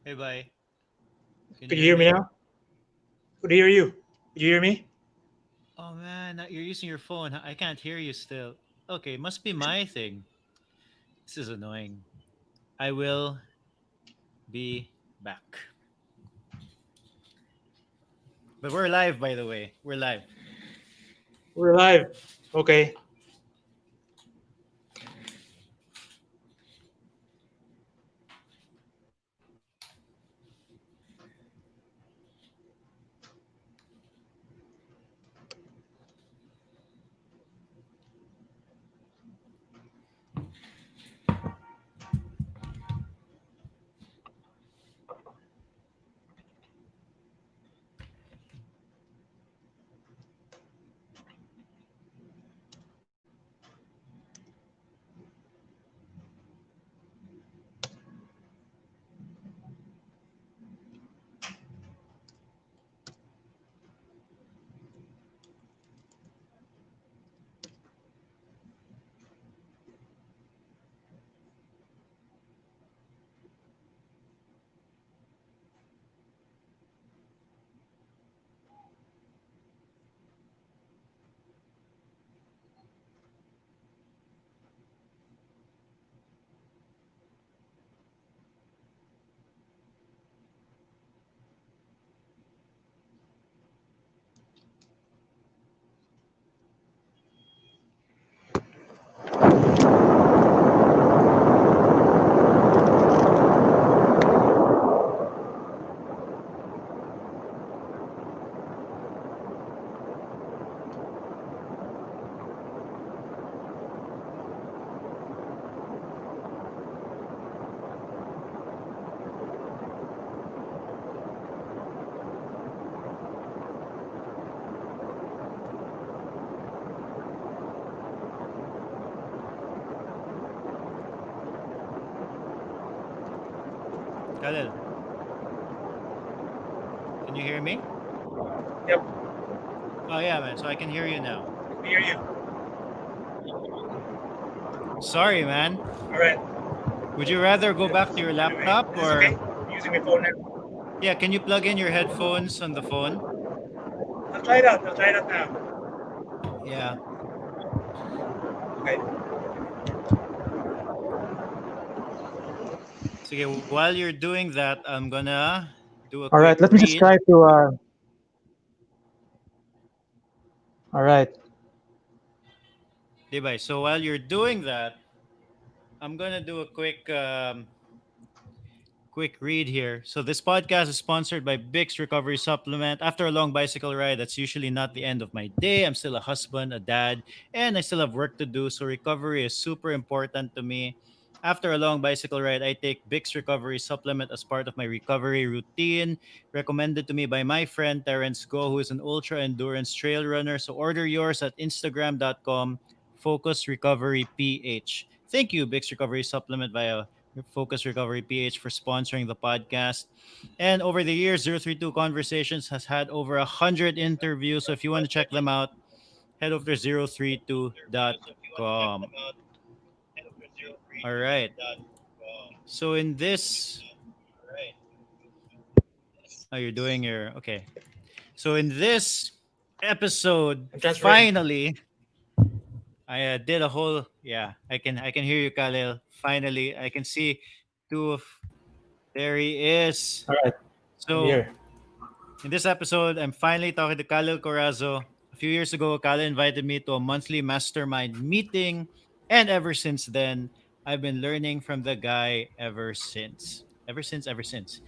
Hey, bye. Can you Could you hear hear me me? now? Could hear you. Could you hear me? Oh man, you're using your phone. I can't hear you still. Okay, must be my thing. This is annoying. I will be back. But we're live, by the way. We're live. We're live. Okay. Khalil, can you hear me? Yep. Oh yeah, man. So I can hear you now. We hear you. Sorry, man. All right. Would you rather go back to your Anyway, laptop is this okay? or I'm using my phone now. yeah? Can you plug in your headphones on the phone? I'll try it out. I'll try it out now. Yeah. Okay. So okay, while you're doing that, I'm gonna do a All quick right. Let me just read. try to. All right. Diba? So while you're doing that, I'm gonna do a quick read here. So this podcast is sponsored by Bix Recovery Supplement. After a long bicycle ride, that's usually not the end of my day. I'm still a husband, a dad, and I still have work to do. So recovery is super important to me. After a long bicycle ride, I take Bix Recovery Supplement as part of my recovery routine, recommended to me by my friend Terence Go, who is an ultra endurance trail runner. So order yours at Instagram.com Focus Recovery PH. Thank you, Bix Recovery Supplement via Focus Recovery PH for sponsoring the podcast. And over the years, 032 Conversations has had over 100 interviews. So if you want to check them out, head over to 032.com. All right. So in this, oh, you're doing your, okay. So in this episode, I'm transferring. finally, I did a whole, yeah, I can hear you, Khalil. Finally, I can see two of, there he is. All right. I'm So here. in this episode, I'm finally talking to Kahlil Corazo. A few years ago, Kahlil invited me to a monthly mastermind meeting, and ever since then, I've been learning from the guy ever since. Ever since.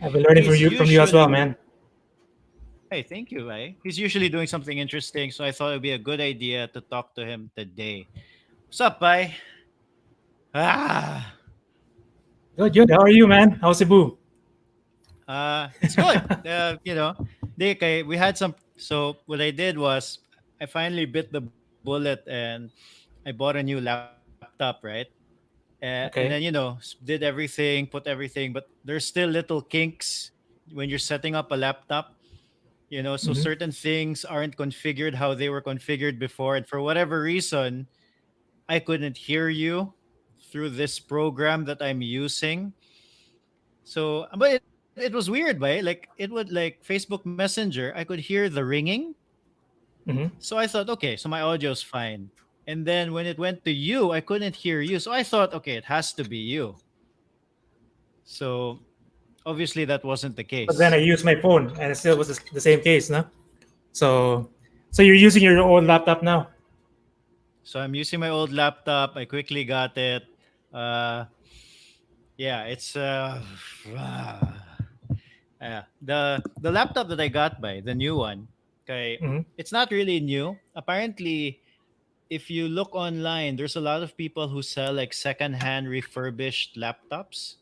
I've been learning He's from you as well, usually, man. hey, thank you, eh? He's usually doing something interesting, so I thought it'd be a good idea to talk to him today. What's up, Pai? Ah, Good. Good. How are you, man? How's Cebu? it's good. Okay, we had some. So what I did was I finally bit the bullet and I bought a new laptop, right? And then Okay. did everything, put everything, but there's still little kinks when you're setting up a laptop. So Mm-hmm. certain things aren't configured how they were configured before, and for whatever reason, I couldn't hear you through this program that I'm using. So, but it's fine. it was weird, right? Like it would like Facebook Messenger, I could hear the ringing. Mm-hmm. So I thought, okay, so my audio's fine. And then when it went to you, I couldn't hear you. So I thought, okay, it has to be you. So obviously that wasn't the But then I case. used my phone, and it still was the same case, no? So, so you're using your old laptop now? So I'm using my old laptop. I quickly got it. Uh yeah, it's the laptop that I got by, the new one. Okay. Mm-hmm. It's not really new. Apparently, if you look online, there's a lot of people who sell like secondhand refurbished laptops,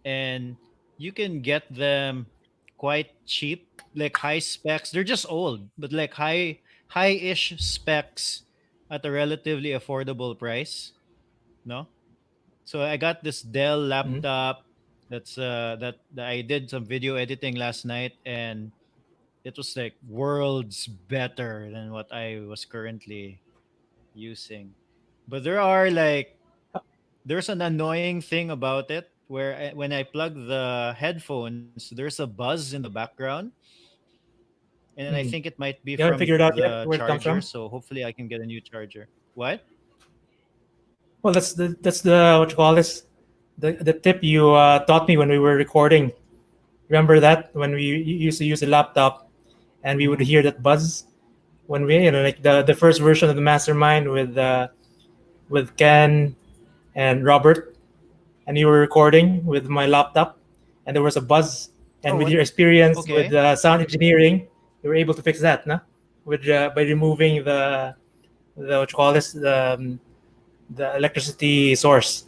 and you can get them quite cheap, like high specs. They're just old, but like high-ish specs at a relatively affordable price. No, so I got this Dell Mm-hmm. laptop. That I did some video editing last night, and it was like worlds better than what I was currently using. But there's an annoying thing about it where when I plug the headphones, there's a buzz in the background, and I Mm. think it might be You haven't from figured out the yet where it comes charger. from? So hopefully I can get a new charger. What? Well, that's the what you call this, the tip you taught me when we were recording. Remember that when we used to use a laptop, and we would Hmm. hear that buzz when we, like the first version of the mastermind with Ken and Robert, and you were recording with my laptop, and there was a buzz. Oh, And with what? your experience with Okay. sound engineering, you were able to fix that, no? With by removing the what you call this, the electricity source.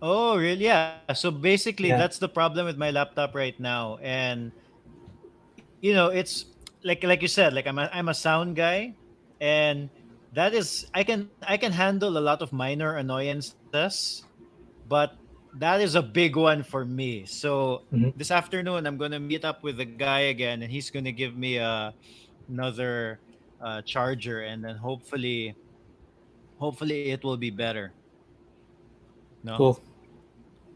Oh, really? Yeah. So basically, that's Yeah. the problem with my laptop right now, and it's like you said, like I'm a sound guy, and that is I can handle a lot of minor annoyances, but that is a big one for me. So Mhm. this afternoon I'm gonna meet up with the guy again, and he's gonna give me another charger, and then hopefully it will be better. No, Cool.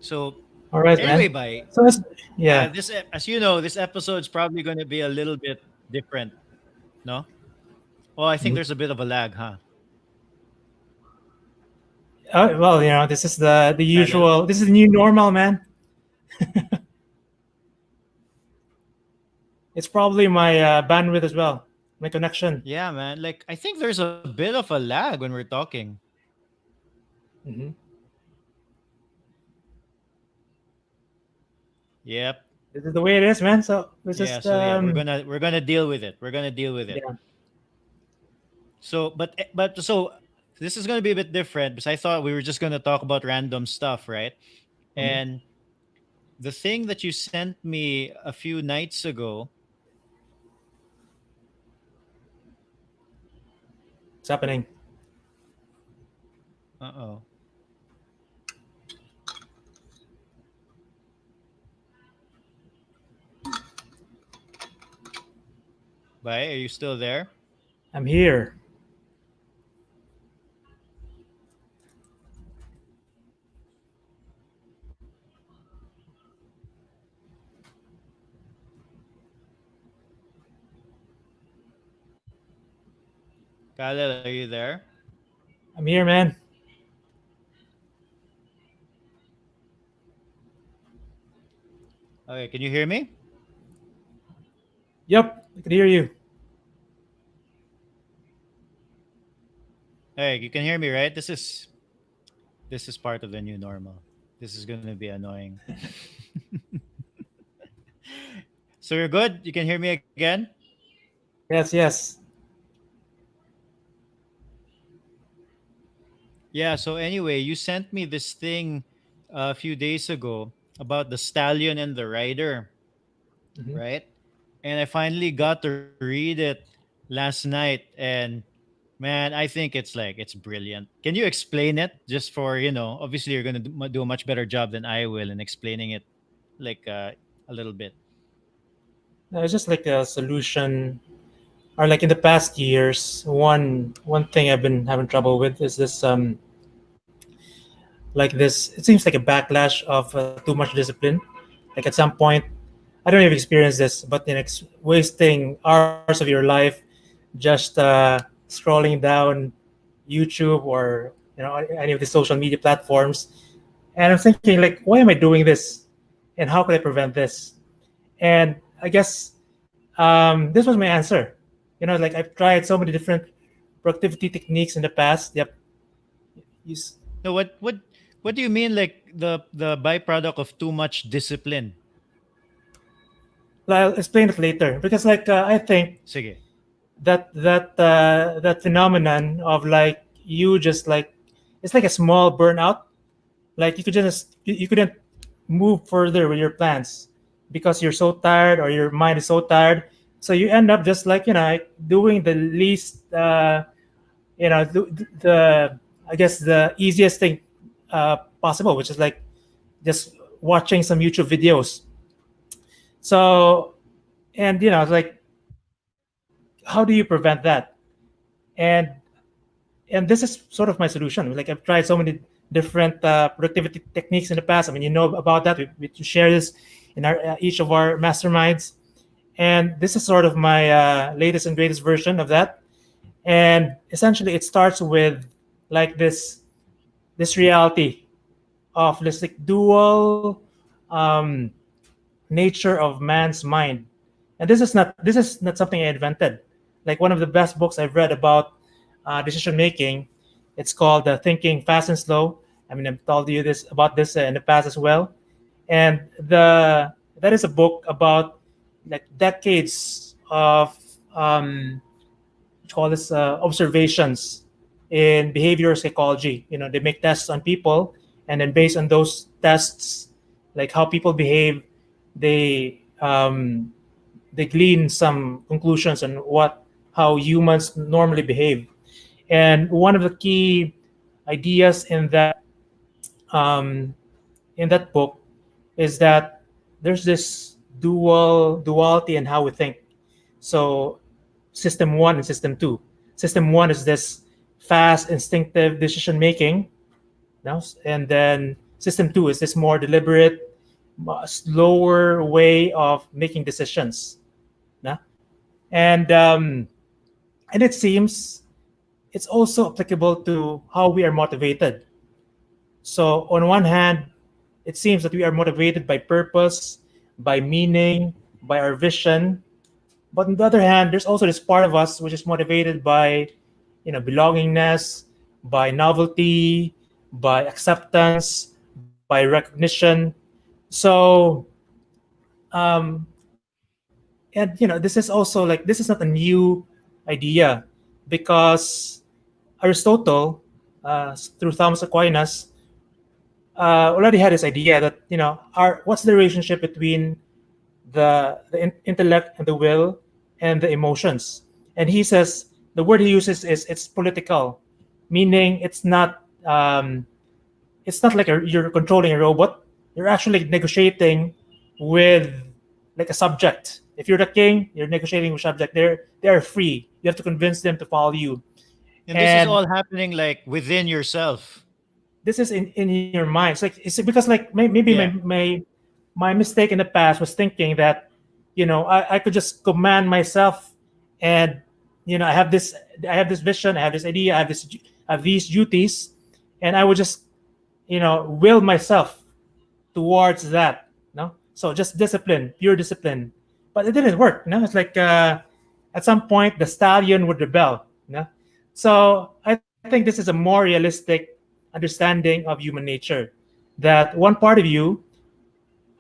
so All right, anyway, man. by So that's, yeah. as you know, this episode's probably gonna be a little bit different. No, well, I think Mhm. there's a bit of a lag, huh? Well, this is the Khalil? usual. This is the new normal, man. It's probably my bandwidth as well, my connection. Yeah, man. Like I think there's a bit of a lag when we're talking. Hmm. Yep. This is the way it is, man. So it's Yeah. just So yeah, we're gonna deal with it. We're gonna deal with it. yeah. So, but this is gonna be a bit different because I thought we were just gonna talk about random stuff, right? Mhm. And the thing that you sent me a few nights ago. It's happening. Uh-oh. Bye. Are you still there? I'm here. Khalil, are you there? I'm here, man. Okay. Can you hear me? Yep, I can hear you. Hey, you can hear me, right? This is part of the new normal. This is gonna be annoying. So you're good? You can hear me again? Yes, yes. Yeah, so anyway, you sent me this thing a few days ago about the stallion and the rider, Hmm. right? And I finally got to read it last night, and man, I think it's brilliant. Can you explain it just for, obviously you're going to do a much better job than I will in explaining it like a little bit. No, it's just like a solution, or like in the past years, one thing I've been having trouble with is this like this. It seems like a backlash of too much discipline. Like at some point, I don't know if you've experienced this, but wasting hours of your life just scrolling down YouTube or any of the social media platforms, and I'm thinking like, why am I doing this, and how could I prevent this? And I guess this was my answer. Like I've tried so many different productivity techniques in the past. Yep. You, s- No, what do you mean like the byproduct of too much discipline? I'll explain it later because like I think Sige. that phenomenon of like you just like it's like a small burnout. Like you couldn't move further with your plans because you're so tired or your mind is so tired. So you end up just like like doing the least the I guess the easiest thing possible, which is like just watching some YouTube videos. So and like how do you prevent that? And and this is sort of my solution. Like I've tried so many different productivity techniques in the past. I mean, you know about that. We share this in our each of our masterminds, and this is sort of my latest and greatest version of that. And essentially, it starts with like this reality of this like dual um, nature of man's mind. And this is not something I invented. Like one of the best books I've read about decision making, it's called Thinking Fast and Slow. I mean, I've told you this about this in the past as well. And the that is a book about like decades of what you call this observations in behavioral psychology. They make tests on people, and then based on those tests, like how people behave, they they glean some conclusions on what how humans normally behave. And one of the key ideas um, in that book is that there's this duality in how we think. So system one and system two. System one is this fast, instinctive decision making, and then system two is this more deliberate, slower way of making decisions. No? And and it seems it's also applicable to how we are motivated. So on one hand, it seems that we are motivated by purpose, by meaning, by our vision. But on the other hand, there's also this part of us which is motivated by, belongingness, by novelty, by acceptance, by recognition. So, um, and this is also like this is not a new idea because Aristotle, through Thomas Aquinas, already had this idea that our what's the relationship between the intellect and the will and the emotions. And he says the word he uses is it's political, meaning it's not like you're controlling a robot. You're actually negotiating with like a subject. If you're the king, you're negotiating with subject. They're free. You have to convince them to follow you. And this is And all happening like within yourself. this is in your mind. It's because like maybe Yeah. my mistake in the past was thinking that I could just command myself, and I have this vision, I have this idea, I have these duties, and I would just will myself towards that. No, so just discipline, pure discipline. But it didn't work. It's like at some point the stallion would rebel. So I think this is a more realistic understanding of human nature, that one part of you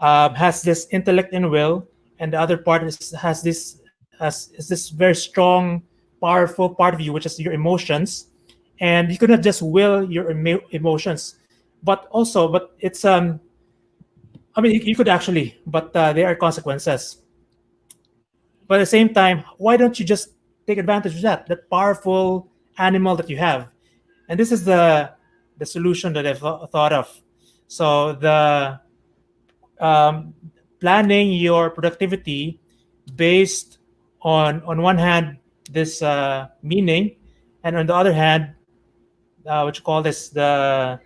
has this intellect and will, and the other part is this very strong, powerful part of you, which is your emotions, and you cannot just will your emotions, but it's I mean you could actually, but there are consequences. But at the same time, why don't you just take advantage of that powerful animal that you have? And this is the solution that I've thought of. So the um, planning your productivity based on one hand this meaning, and on the other hand, what you call this, the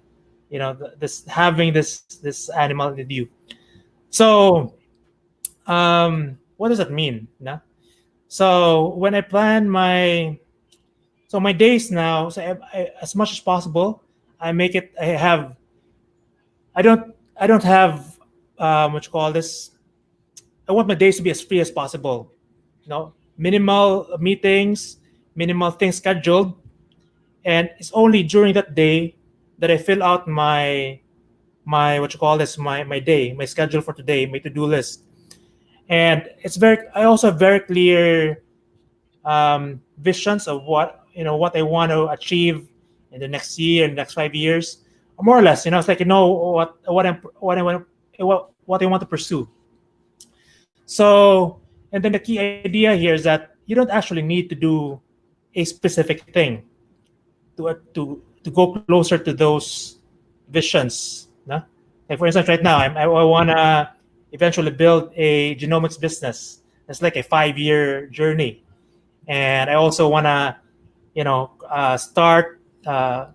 this having this animal with you. So, what does that mean? No? So when I plan my days now, so as much as possible, I make it. I don't I don't have what you call this. I want my days to be as free as possible. No, minimal meetings, minimal things scheduled, and it's only during that day that I fill out my what you call this my day, my schedule for today, my to do list, and it's very. I also have very clear visions of what I want to achieve in the next year, in the next 5 years, or more or less. It's like what I want to pursue. So, and then the key idea here is that you don't actually need to do a specific thing to go closer to those visions. No? Like for instance, right now I want to eventually build a genomics business. It's like a 5 year journey, and I also want to start a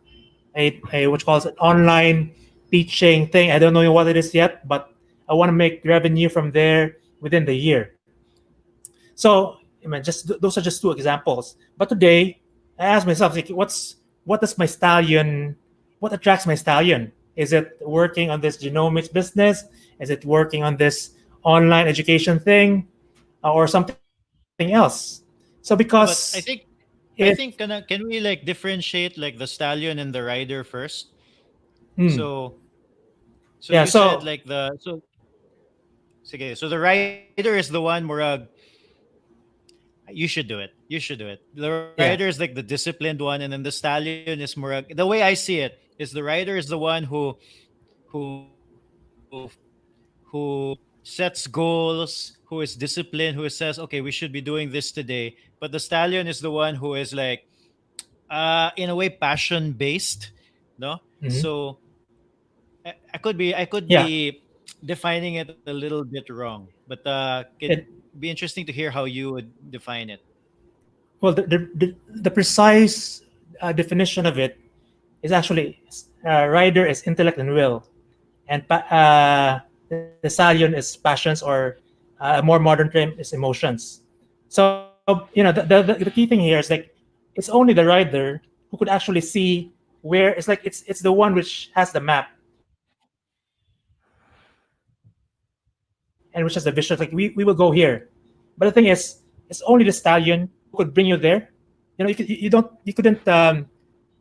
what you call it, an online teaching thing. I don't know what it is yet, but I want to make revenue from there within the year. So I mean, those are just two examples. But today, I asked myself, like, what does my stallion, what attracts my stallion? Is it working on this genomics business? Is it working on this online education thing, or something else? So because Yeah, but if I think can we like differentiate like the stallion and the rider first? hmm, So yeah, you said so like okay, so the rider is the one Murag, you should do it. You should do it. The rider is like the yeah, disciplined one, and then the stallion is Murag. The way I see it is the rider is the one who sets goals, who is disciplined, who says, okay, we should be doing this today. But the stallion is the one who is like in a way passion based, no? hmm, So I could yeah. be defining it a little bit wrong, but could It, be interesting to hear how you would define it. well, the precise definition of it is actually rider is intellect and will, and the stallion is passions, or a more modern term is emotions. So the key thing here is like it's only the rider who could actually see where it's the one which has the map and which has the vision. Like we will go here, but the thing is, it's only the stallion who could bring you there. You couldn't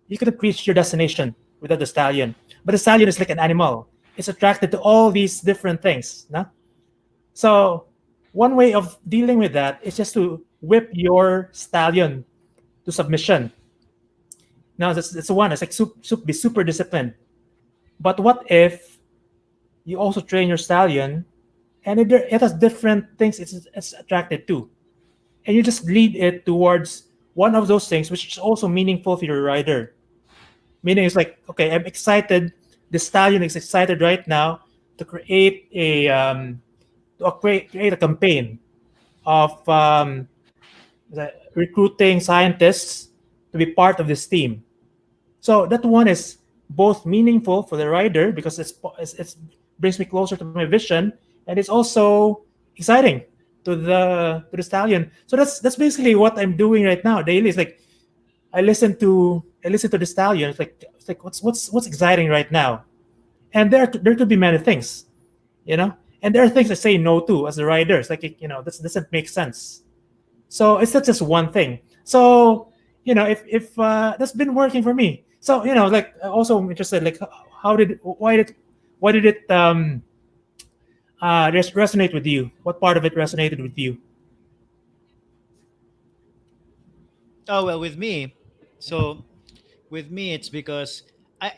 you couldn't reach your destination without the stallion. But the stallion is like an animal. It's attracted to all these different things. No? So one way of dealing with that is just to whip your stallion to submission. Now that's one. It's like be super disciplined. But what if you also train your stallion, and it has different things it's attracted to, and you just lead it towards one of those things, which is also meaningful for your rider. Meaning it's like, okay, I'm excited. The stallion is excited right now to create a campaign of recruiting scientists to be part of this team. So that one is both meaningful for the rider because it's brings me closer to my vision, and it's also exciting to the stallion. So that's basically what I'm doing right now daily. It's like I listen to the stallion. It's like what's exciting right now, and there could be many things, you know, and there are things I say no to as a rider. It's like this doesn't make sense. So it's not just one thing. So if that's been working for me. So like also I'm interested, like how did why did it resonate with you? What part of it resonated with you? Oh well, with me, so with me, it's because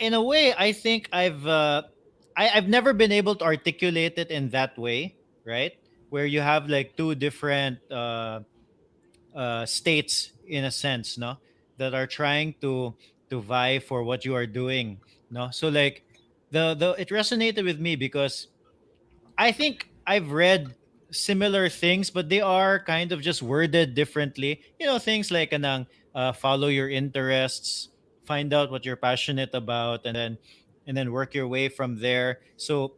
in a way, I think I've never been able to articulate it in that way, right? Where you have like two different states in a sense, no, that are trying to vie for what you are doing, no. So like the it resonated with me because I think I've read similar things, but they are kind of just worded differently. Things like follow your interests, find out what you're passionate about, and then work your way from there. So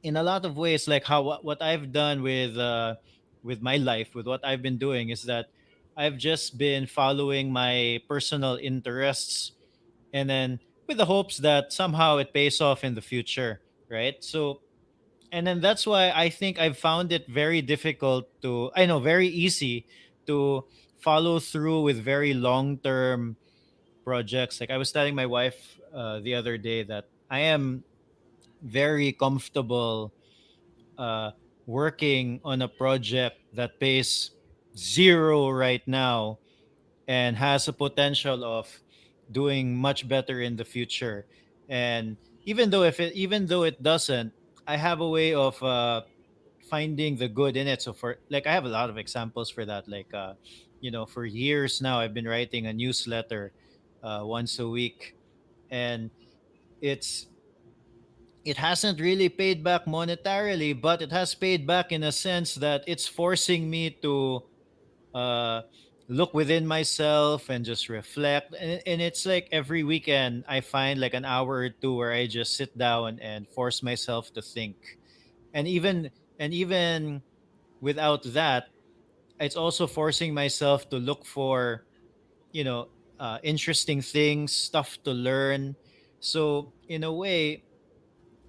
in a lot of ways, like how what I've done with my life, with what I've been doing, is that I've just been following my personal interests, and then with the hopes that somehow it pays off in the future, right? So, and then that's why I think I've found it very difficult to, I know, very easy to follow through with very long term projects. Like I was telling my wife the other day that I am very comfortable uh, working on a project that pays zero right now and has a potential of doing much better in the future. And even though it doesn't, I have a way of finding the good in it. So for like I have a lot of examples for that. Like for years now I've been writing a newsletter once a week, and it's it hasn't really paid back monetarily, but it has paid back in a sense that it's forcing me to uh, look within myself and just reflect. And it's like every weekend I find like an hour or two where I just sit down and force myself to think. And even without that, it's also forcing myself to look for you know interesting things, stuff to learn. So in a way,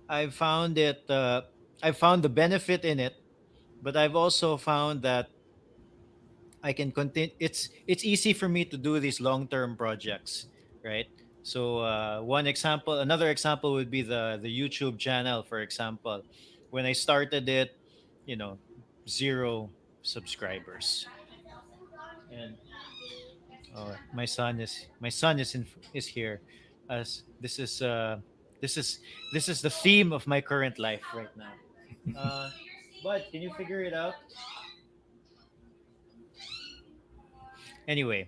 I've found it. I've found the benefit in it, but I've also found that I can continue. It's easy for me to do these long term projects, right? So another example would be the YouTube channel, for example. When I started it, you know, zero subscribers, and oh, my son is here, as this is this is the theme of my current life right now. Uh, but can you figure it out? Anyway,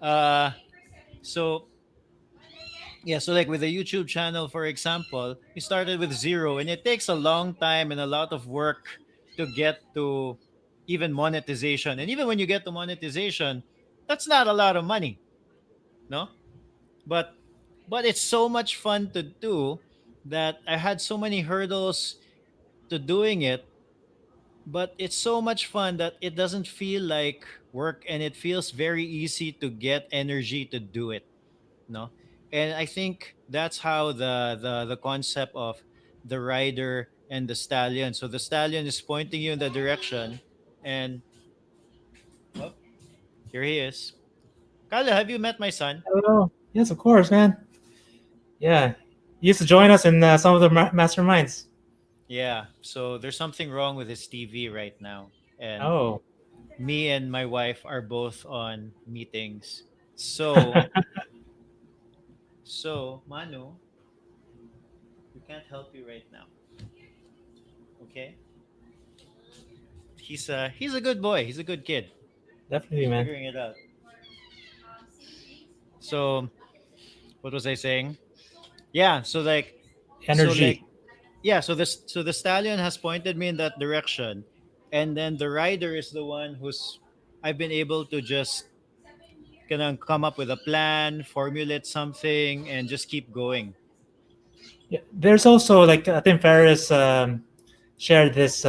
uh, so yeah, so like with the YouTube channel, for example, we started with zero, and it takes a long time and a lot of work to get to even monetization. And even when you get to monetization, that's not a lot of money, no? But it's so much fun to do that I had so many hurdles to doing it, but it's so much fun that it doesn't feel like work, and it feels very easy to get energy to do it, no? And I think that's how the concept of the rider and the stallion. So the stallion is pointing you in the direction, and oh, here he is. Kyle, have you met my son? Hello. Yes, of course, man. Yeah. He used to join us in some of the masterminds. Yeah, so there's something wrong with his TV right now, and Oh. me and my wife are both on meetings. So Manu, we can't help you right now. Okay, he's a good boy. He's a good kid. Definitely, He's man. figuring it out. So what was I saying? Yeah. So like Energy. yeah. So the stallion has pointed me in that direction, and then the rider is the one who's I've been able to just gonna come up with a plan, formulate something, and just keep going. Yeah. There's also like Tim Ferriss shared this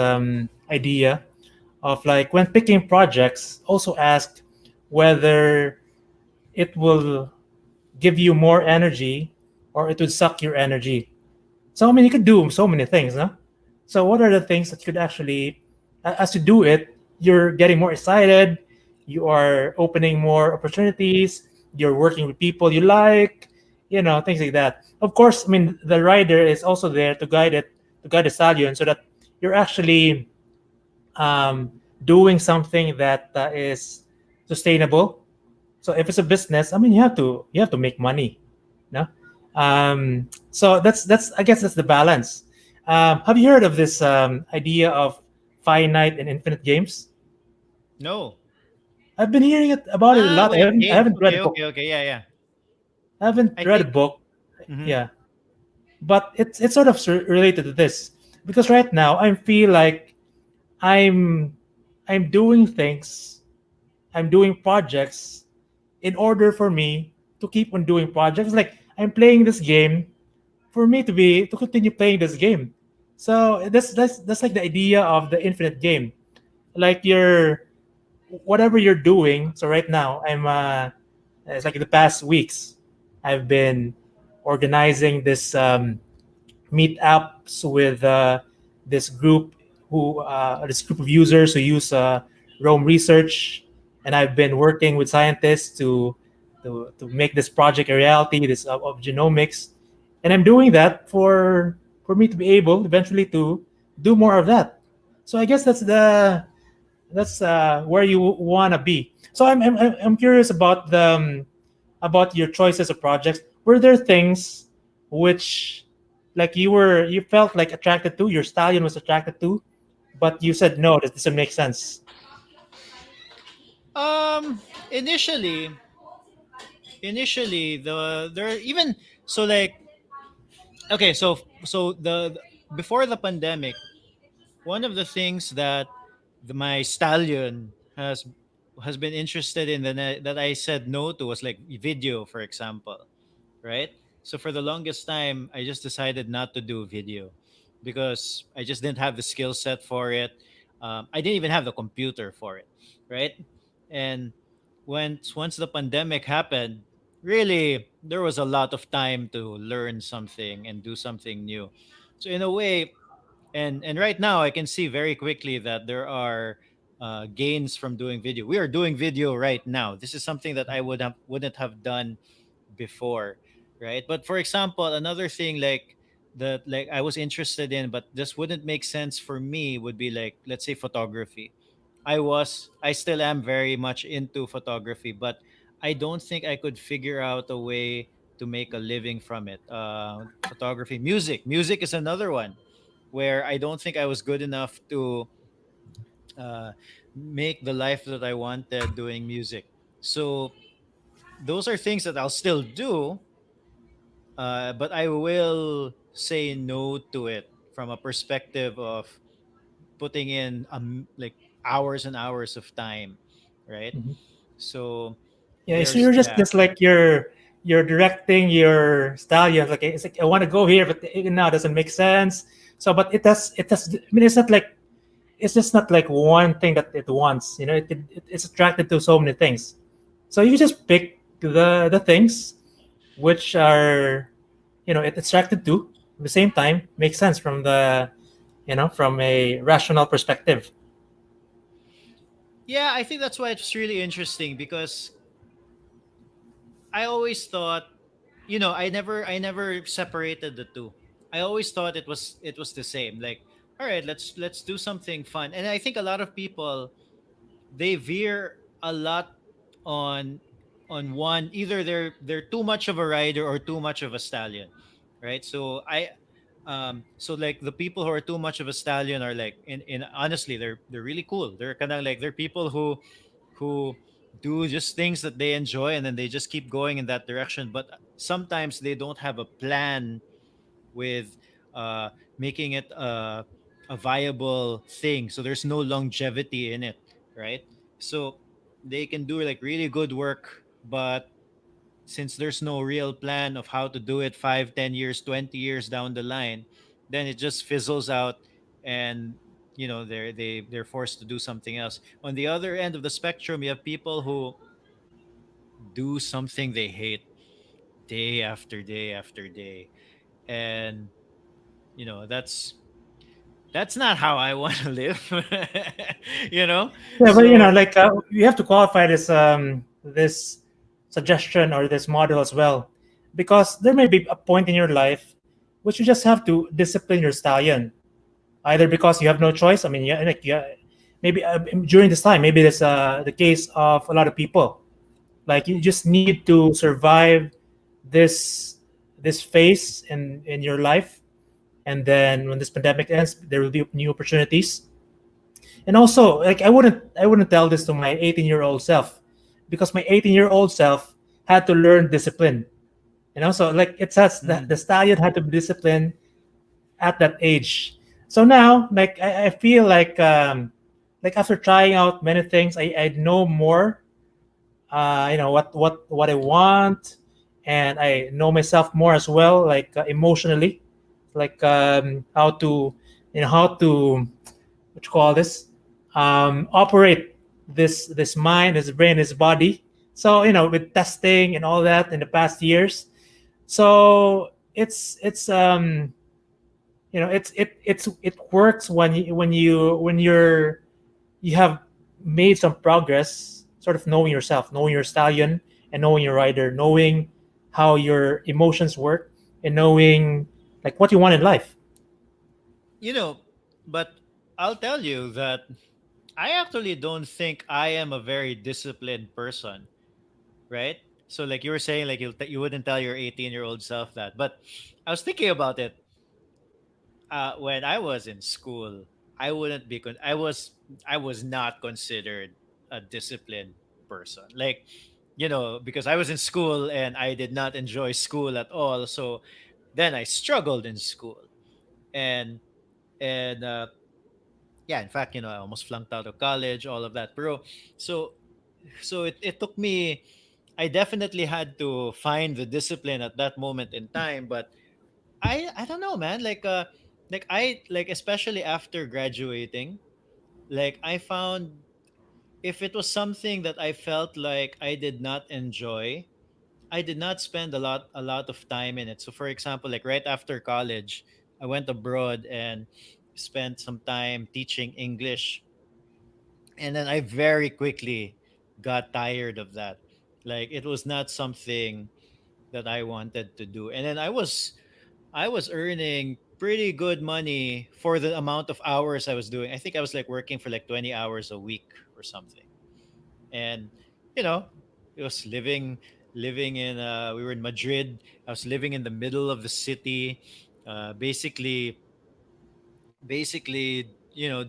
idea of like when picking projects, also ask whether it will give you more energy or it would suck your energy. So I mean, you could do so many things, no? So what are the things that you could actually, as you do it, you're getting more excited, you are opening more opportunities, you're working with people you like, things like that. Of course, I mean, the rider is also there to guide it, to guide the stallion, so that you're actually um, doing something that is sustainable. So if it's a business, I mean, you have to make money, no? So that's I guess that's the balance. Have you heard of this idea of finite and infinite games? No. I've been hearing about it a lot. I Wait, haven't I game. haven't read a Okay, book. okay, okay. Yeah, yeah. I haven't I read a think. book. Hmm. Yeah, but it's sort of related to this because right now I feel like I'm I'm doing things, I'm doing projects in order for me to keep on doing projects. Like I'm playing this game for me to continue playing this game. So that's like the idea of the infinite game. Like you're whatever you're doing. So right now, it's like the past weeks, I've been organizing this meetups with this group of users who use Rome research, and I've been working with scientists to make this project a reality, this of genomics, and I'm doing that for me to be able eventually to do more of that. So I guess that's where you want to be. So I'm curious about your choices of projects. Were there things which like you felt like attracted to, your stallion was attracted to, but you said no, this doesn't make sense? Initially, the there even so like okay, so before the pandemic, one of the things that my stallion has been interested in that I said no to was like video, for example, right? So for the longest time, I just decided not to do video because I just didn't have the skill set for it. I didn't even have the computer for it, right? And once the pandemic happened, really there was a lot of time to learn something and do something new. So in a way, and right now I can see very quickly that there are gains from doing video. We are doing video right now. This is something that I wouldn't have done before, right? But for example, another thing like I was interested in, but this wouldn't make sense for me would be like, let's say, photography. I still am very much into photography, but I don't think I could figure out a way to make a living from it. Photography, music is another one where I don't think I was good enough to uh, make the life that I wanted doing music. So those are things that I'll still do, but I will say no to it from a perspective of putting in like hours and hours of time, right? Mhm. So Yeah, so there's you're just that. just like you're directing your stallion. Like it's like I want to go here, but now it doesn't make sense. So, but it does. I mean, it's just not like one thing that it wants. You know, it's attracted to so many things. So you just pick the things which are it's attracted to at the same time makes sense from from a rational perspective. Yeah, I think that's why it's really interesting because I always thought, I never separated the two. I always thought it was the same. Like, all right, let's do something fun. And I think a lot of people, they veer a lot on one. Either they're too much of a rider or too much of a stallion, right? So like the people who are too much of a stallion are like, in honestly, they're really cool. They're kind of like, they're people who do just things that they enjoy, and then they just keep going in that direction. But sometimes they don't have a plan with uh, making it a viable thing. So there's no longevity in it, right? So they can do like really good work, but since there's no real plan of how to do it 5, 10 years, 20 years down the line, then it just fizzles out, and they're forced to do something else. On the other end of the spectrum, you have people who do something they hate day after day after day, and that's not how I want to live. you know Yeah, but so like you have to qualify this suggestion or this model as well, because there may be a point in your life which you just have to discipline your stallion, either because you have no choice. I mean, yeah, like yeah, maybe during this time, maybe that's the case of a lot of people. Like you just need to survive this this phase in your life, and then when this pandemic ends, there will be new opportunities. And also, like I wouldn't tell this to my 18-year-old self, because my 18-year-old self had to learn discipline. So like it says that mm, the stallion had to be disciplined at that age. So now, like I feel like after trying out many things, I know more. What I want, and I know myself more as well, like emotionally, like how to, how to, what you call this, operate this mind, this brain, this body. So with testing and all that in the past years, so it works when you have made some progress, sort of knowing yourself, knowing your stallion, and knowing your rider, knowing how your emotions work, and knowing like what you want in life. You know, but I'll tell you that I actually don't think I am a very disciplined person, right? So like you were saying, like you wouldn't tell your 18-year-old self that, but I was thinking about it. When I was in school, I wouldn't be. I was not considered a disciplined person. Like, because I was in school and I did not enjoy school at all. So then I struggled in school, and and yeah, in fact, I almost flunked out of college, all of that, bro. So it took me. I definitely had to find the discipline at that moment in time, but I don't know, man. Like especially after graduating, like I found if it was something that I felt like I did not enjoy, I did not spend a lot of time in it. So for example, like right after college, I went abroad and spent some time teaching English, and then I very quickly got tired of that. Like it was not something that I wanted to do. And then I was earning pretty good money for the amount of hours I was doing. I think I was like working for like 20 hours a week or something. And you know, it was living in we were in Madrid. I was living in the middle of the city. Basically,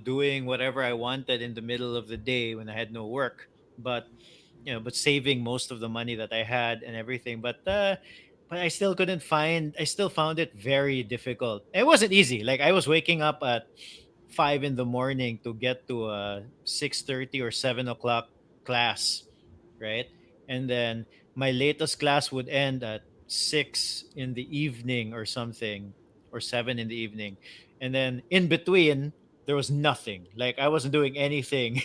doing whatever I wanted in the middle of the day when I had no work. But saving most of the money that I had and everything. But I still found it very difficult. It wasn't easy. Like I was waking up at 5 in the morning to get to a 6:30 or 7 o'clock class, right? And then my latest class would end at 6 in the evening or something, or 7 in the evening. And then in between, there was nothing. Like I wasn't doing anything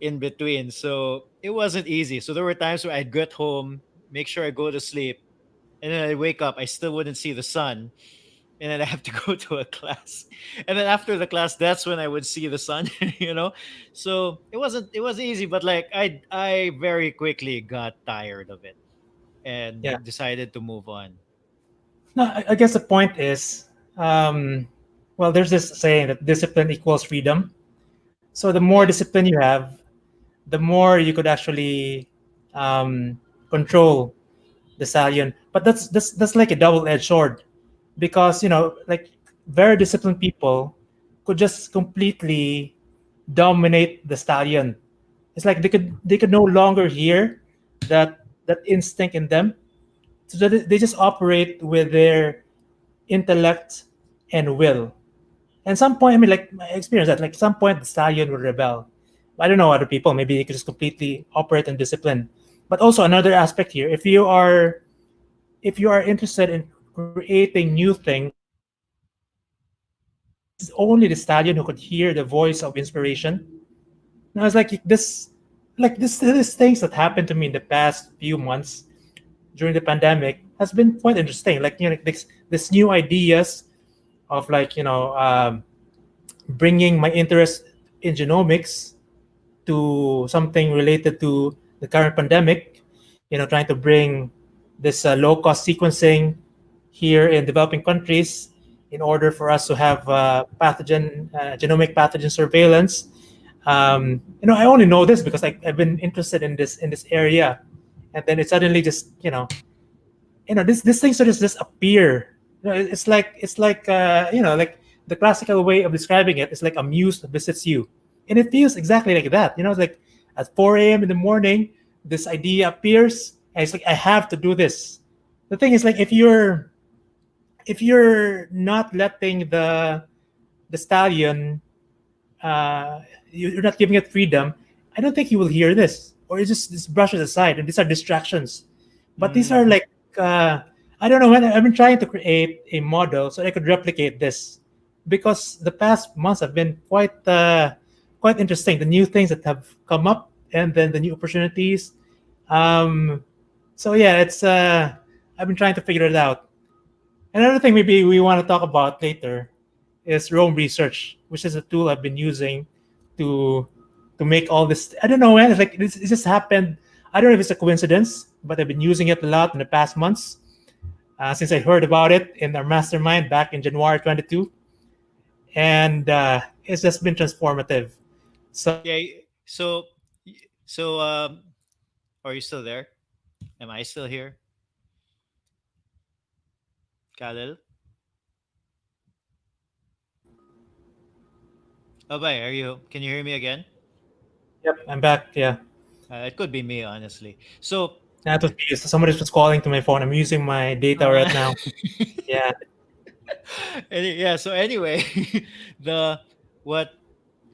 in between. So it wasn't easy. So there were times where I'd get home, make sure I go to sleep, and then I wake up, I still wouldn't see the sun. And then I have to go to a class. And then after the class, that's when I would see the sun, you know? So it wasn't easy, but like I very quickly got tired of it and Yeah. decided to move on. No, I guess the point is, um, well, there's this saying that discipline equals freedom. So the more Yeah. discipline you have, the more you could actually control the stallion. But that's like a double-edged sword, because like very disciplined people could just completely dominate the stallion. It's like they could no longer hear that instinct in them, so that they just operate with their intellect and will. And some point, I mean, like I experienced that. Like some point, the stallion will rebel. I don't know other people. Maybe they could just completely operate in discipline. But also another aspect here: if you are interested in creating new things, it's only the stallion who could hear the voice of inspiration. Now it's like this things that happened to me in the past few months during the pandemic has been quite interesting. Like this new ideas of like bringing my interest in genomics to something related to the current pandemic, trying to bring this low cost sequencing here in developing countries in order for us to have genomic pathogen surveillance. I only know this because I've been interested in this area, and then it suddenly just this thing sort of just appear. It's like the classical way of describing it is like a muse visits you, and it feels exactly like that. It's like at 4 a.m. in the morning, this idea appears, and it's like I have to do this. The thing is, like, if you're not letting the stallion, uh, you're not giving it freedom, I don't think you will hear this, or it just brushes aside, and these are distractions. But these are Mm, like I don't know when I've been trying to create a model so I could replicate this because the past months have been quite interesting. The new things that have come up and then the new opportunities. Um, so yeah, it's I've been trying to figure it out. Another thing maybe we want to talk about later is Rome research, which is a tool I've been using to to make all this. I don't know when it's like it just happened. I don't know if it's a coincidence, but I've been using it a lot in the past months since I heard about it in our mastermind back in January 22, and it's just been transformative. So Yeah. So are you still there? Am I still here, Khalil? Oh, bye. Are you? Can you hear me again? yep, I'm back. Yeah, It could be me, honestly. So, that was me. So somebody was calling to my phone. I'm using my data uh, right now. Yeah, yeah. So anyway, the what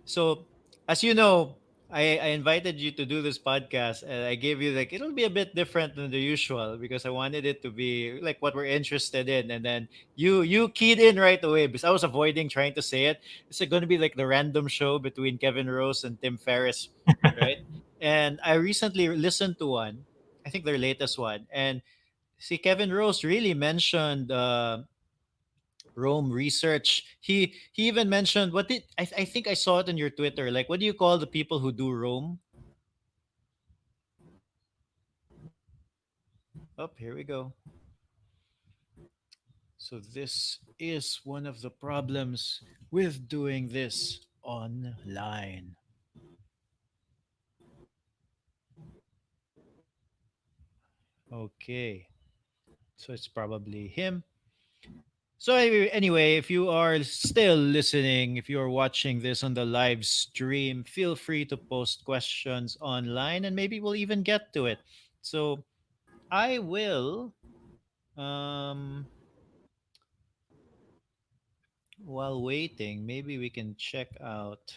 So, as you know, I invited you to do this podcast, and I gave you like it'll be a bit different than the usual because I wanted it to be like what we're interested in, and then you keyed in right away because I was avoiding trying to say it. It's going to be like the random show between Kevin Rose and Tim Ferriss, right? And I recently listened to one, I think their latest one, and see Kevin Rose really mentioned Rome research. He even mentioned what did I think I saw it on your Twitter. Like what do you call the people who do Rome? Oh, here we go. So this is one of the problems with doing this online. Okay. So it's probably him. So anyway, if you are still listening, if you are watching this on the live stream, feel free to post questions online and maybe we'll even get to it. So I will while waiting, maybe we can check out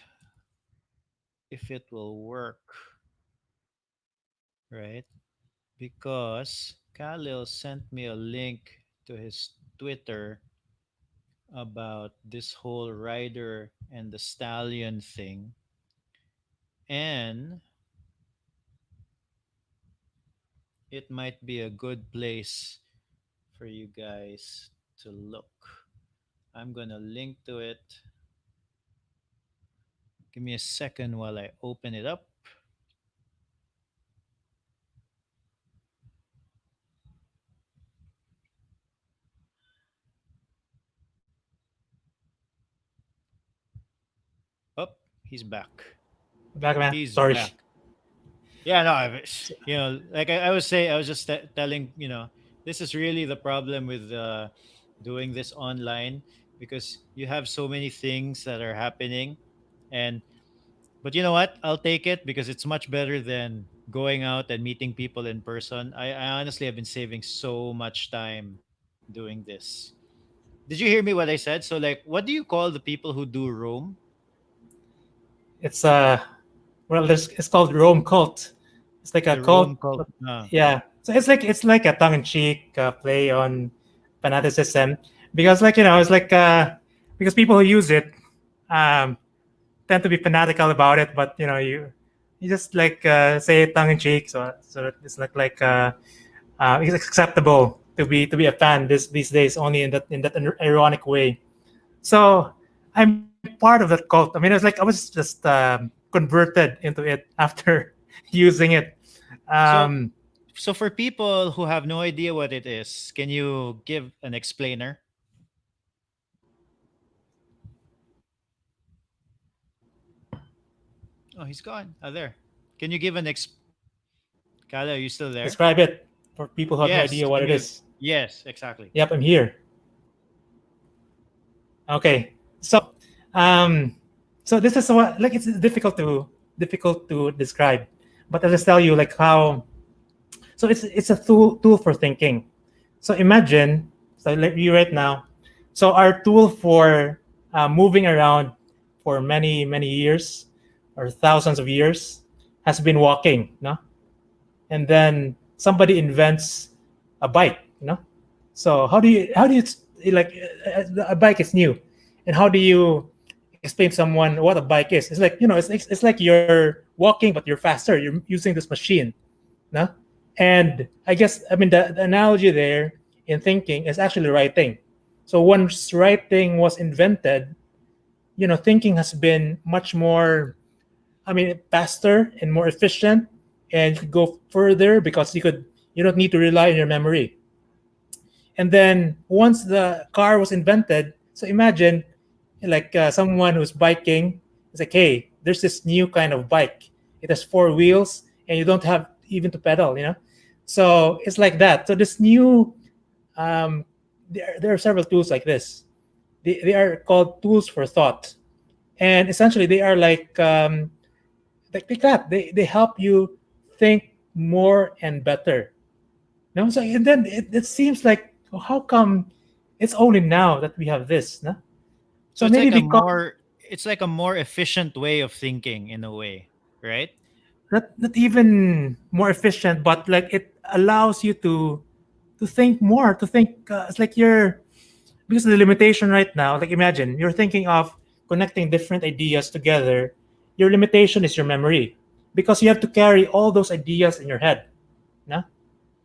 if it will work, right? Because Khalil sent me a link to his Twitter about this whole rider and the stallion thing. And it might be a good place for you guys to look. I'm going to link to it. Give me a second while I open it up. Oh, he's back. back man. He's Sorry. back. Yeah, no, like I was saying, I was just telling, this is really the problem with doing this online because you have so many things that are happening, and but you know what? I'll take it because it's much better than going out and meeting people in person. I honestly have been saving so much time doing this. Did you hear me what I said? So like, what do you call the people who do Rome? It's well, it's called Rome cult. It's like a The Rome cult. cult. Yeah. So it's like a tongue-in-cheek play on fanaticism because it's like because people who use it um, tend to be fanatical about it, but you just like say it tongue-in-cheek, so that it's it's acceptable to be a fan these days only in that ironic way. So I'm part of that cult. I mean, it's like I was just converted into it after using it. So Um, So for people who have no idea what it is, can you give an explainer? Oh, he's gone. Oh, there. Can you give an Kala, are you still there? Describe it for people who have no Yes. idea what Can it you? is. Yes, exactly. Yep, I'm here. Okay, um, so this is what like it's difficult to describe, but I'll just tell you like how. So it's a tool for thinking. So imagine, so like you right now. So our tool for moving around for many years or thousands of years has been walking, no? And then somebody invents a bike. you know. So how do you like a bike is new, and how do you explain to someone what a bike is? It's like, it's like you're walking but you're faster. You're using this machine, no? And I guess, I mean, the analogy there in thinking is actually writing. So once writing was invented, thinking has been much more, I mean, faster and more efficient, and you could go further because you don't need to rely on your memory. And then once the car was invented, so imagine like someone who's biking. It's like, hey, there's this new kind of bike. It has four wheels, and you don't have even to pedal. So it's like that. So this new, there are several tools like this. They are called tools for thought, and essentially they are like that. They help you think more and better. No, so and then it seems like, oh, how come it's only now that we have this? No? So So maybe because it's like a more efficient way of thinking in a way, right? not even more efficient, but like it allows you to think more, to think. It's like you're, because of the limitation right now. Like imagine you're thinking of connecting different ideas together. Your limitation is your memory, because you have to carry all those ideas in your head. No?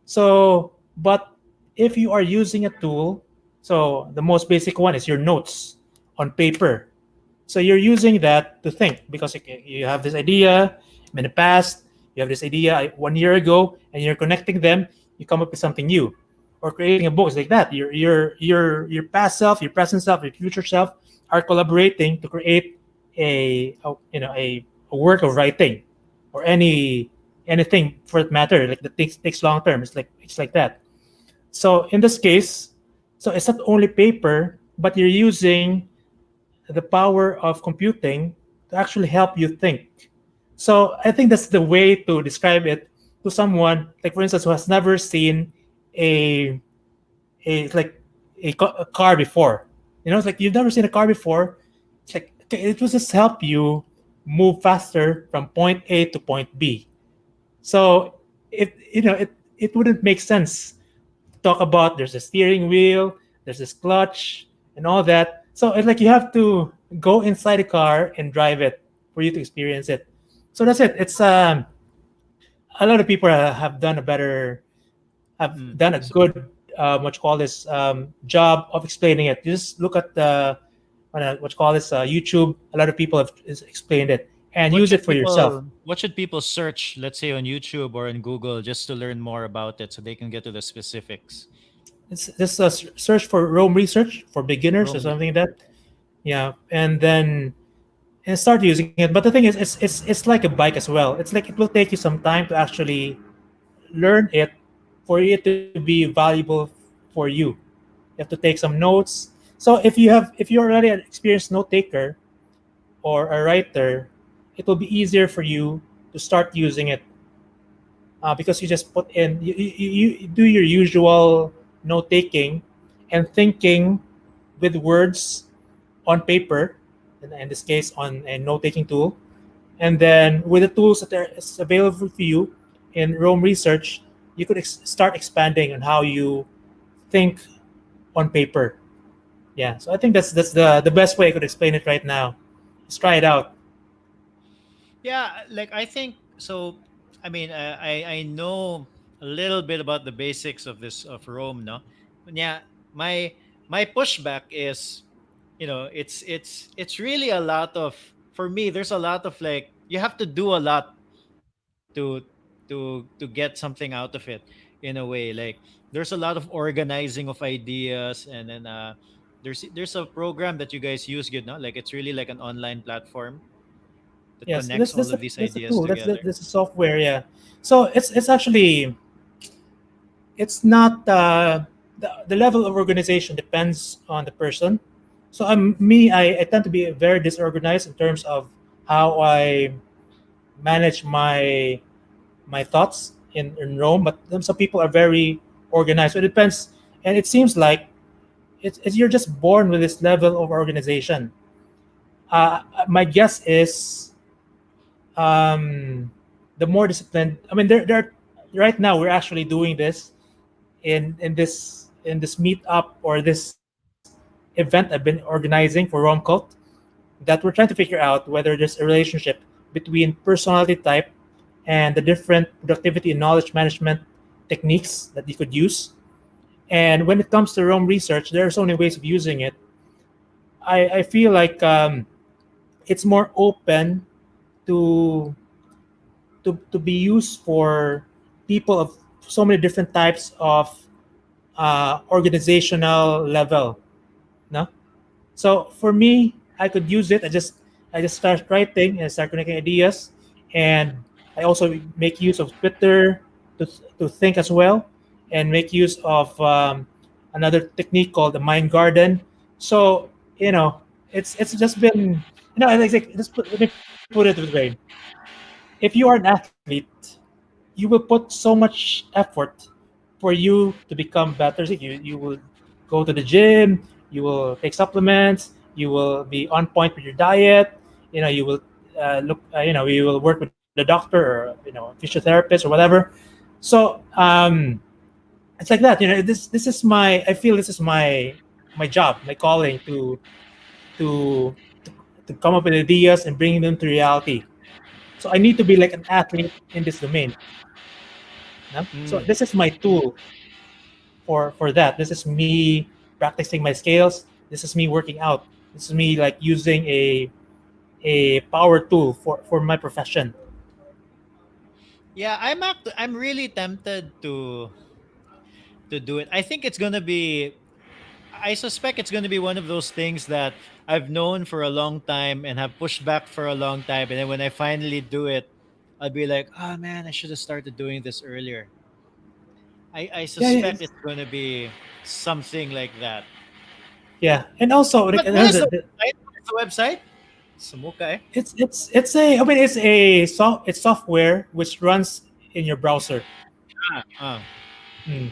So, but if you are using a tool, so the most basic one is your notes on paper. So you're using that to think, because you have this idea in the past, you have this idea 1 year ago, and you're connecting them. You come up with something new, or creating a book. It's like that. Your past self, your present self, your future self are collaborating to create a work of writing, or anything for that matter. Like that takes long term. It's like that. So in this case, so it's not only paper, but you're using the power of computing to actually help you think. So I think that's the way to describe it to someone, like for instance, who has never seen a like a car before. It's like you've never seen a car before. It's like, okay, it will just help you move faster from point A to point B. So it wouldn't make sense talk about there's a steering wheel, there's this clutch, and all that. So it's like you have to go inside the car and drive it for you to experience it. So that's it. It's a lot of people have Mm. done a So good what you call this job of explaining it. You just look at the what you call this YouTube. A lot of people have explained it, and use it for yourself. what should people search, let's say on YouTube or in Google, just to learn more about it so they can get to the specifics? It's just search for Rome research for beginners or Rome. something like that. Yeah, and start using it. But the thing is, it's like a bike as well. It's like it will take you some time to actually learn it, for it to be valuable for you. You have to take some notes. So if you're already an experienced note taker or a writer, it will be easier for you to start using it, because you just put in you do your usual note taking and thinking with words on paper, in this case on a note taking tool. And then with the tools that are is available for you in Rome Research, you could start expanding on how you think on paper. Yeah, so I think that's the best way I could explain it right now. Let's try it out. Yeah, like I think so. I mean, I know a little bit about the basics of this of Rome, no. But yeah, my my pushback is, it's really a lot of, for me. There's a lot of, like, you have to do a lot to get something out of it, in a way. Like, there's a lot of organizing of ideas, and then there's a program that you guys use, like it's really like an online platform that Yes, connects all of these that's a ideas tool. together. That's a software. Yeah. So it's actually, it's not the level of organization depends on the person. So I tend to be very disorganized in terms of how I manage my thoughts in Rome, but then some people are very organized. So it depends, and it seems like you're just born with this level of organization. My guess is, the more disciplined. I mean, there right now we're actually doing this in this meetup or this event I've been organizing for Rom Cult, that we're trying to figure out whether there's a relationship between personality type and the different productivity and knowledge management techniques that you could use. And when it comes to Rome research, there are so many ways of using it. I feel like it's more open to to be used for people of so many different types of organizational level. No, so for me, I could use it. I just start writing and start connecting ideas, and I also make use of Twitter to think as well, and make use of another technique called the mind garden. So it's just been let me put it this way: if you are an athlete, you will put so much effort for you to become better. So you will go to the gym, you will take supplements, you will be on point with your diet. You will you will work with a doctor or physiotherapist or whatever. So it's like that. This is my I feel this is my job, my calling to to come up with ideas and bring them to reality. So I need to be like an athlete in this domain. No? So Mm. this is my tool for that. This is me practicing my scales. This is me working out. This is me like using a power tool for my profession. Yeah, I'm really tempted to do it. I think it's gonna be. I suspect it's gonna be one of those things that I've known for a long time and have pushed back for a long time, and then when I finally do it, I'll be like, "Oh man, I should have started doing this earlier." I Yeah, yeah, suspect it's gonna be something like that. yeah. And also like What is the website? What is the website? Sumuka, eh? it's a I mean it's software which runs in your browser. Ah, Hmm.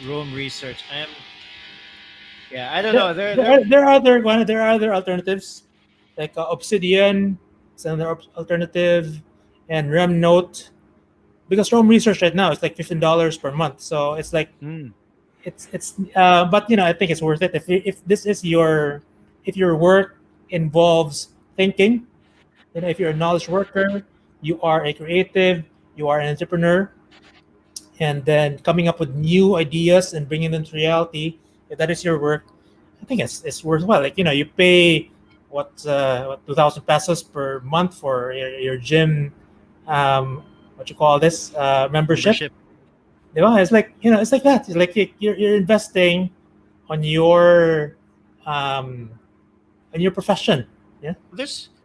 Rome research. Yeah, I don't There, know. there, There. are, there are other there are other alternatives like Obsidian, it's another alternative, and Remnote. Because Rome Research right now is like $15 per month, so it's like Mm, but I think it's worth it if this is if your work involves thinking. If you're a knowledge worker, you are a creative, you are an entrepreneur, and then coming up with new ideas and bringing them to reality. If that is your work, I think it's worthwhile. Like you pay what 2,000 pesos per month for your gym, what you call this membership. membership. It's like it's like that. It's like you're investing on um on your profession. Yeah,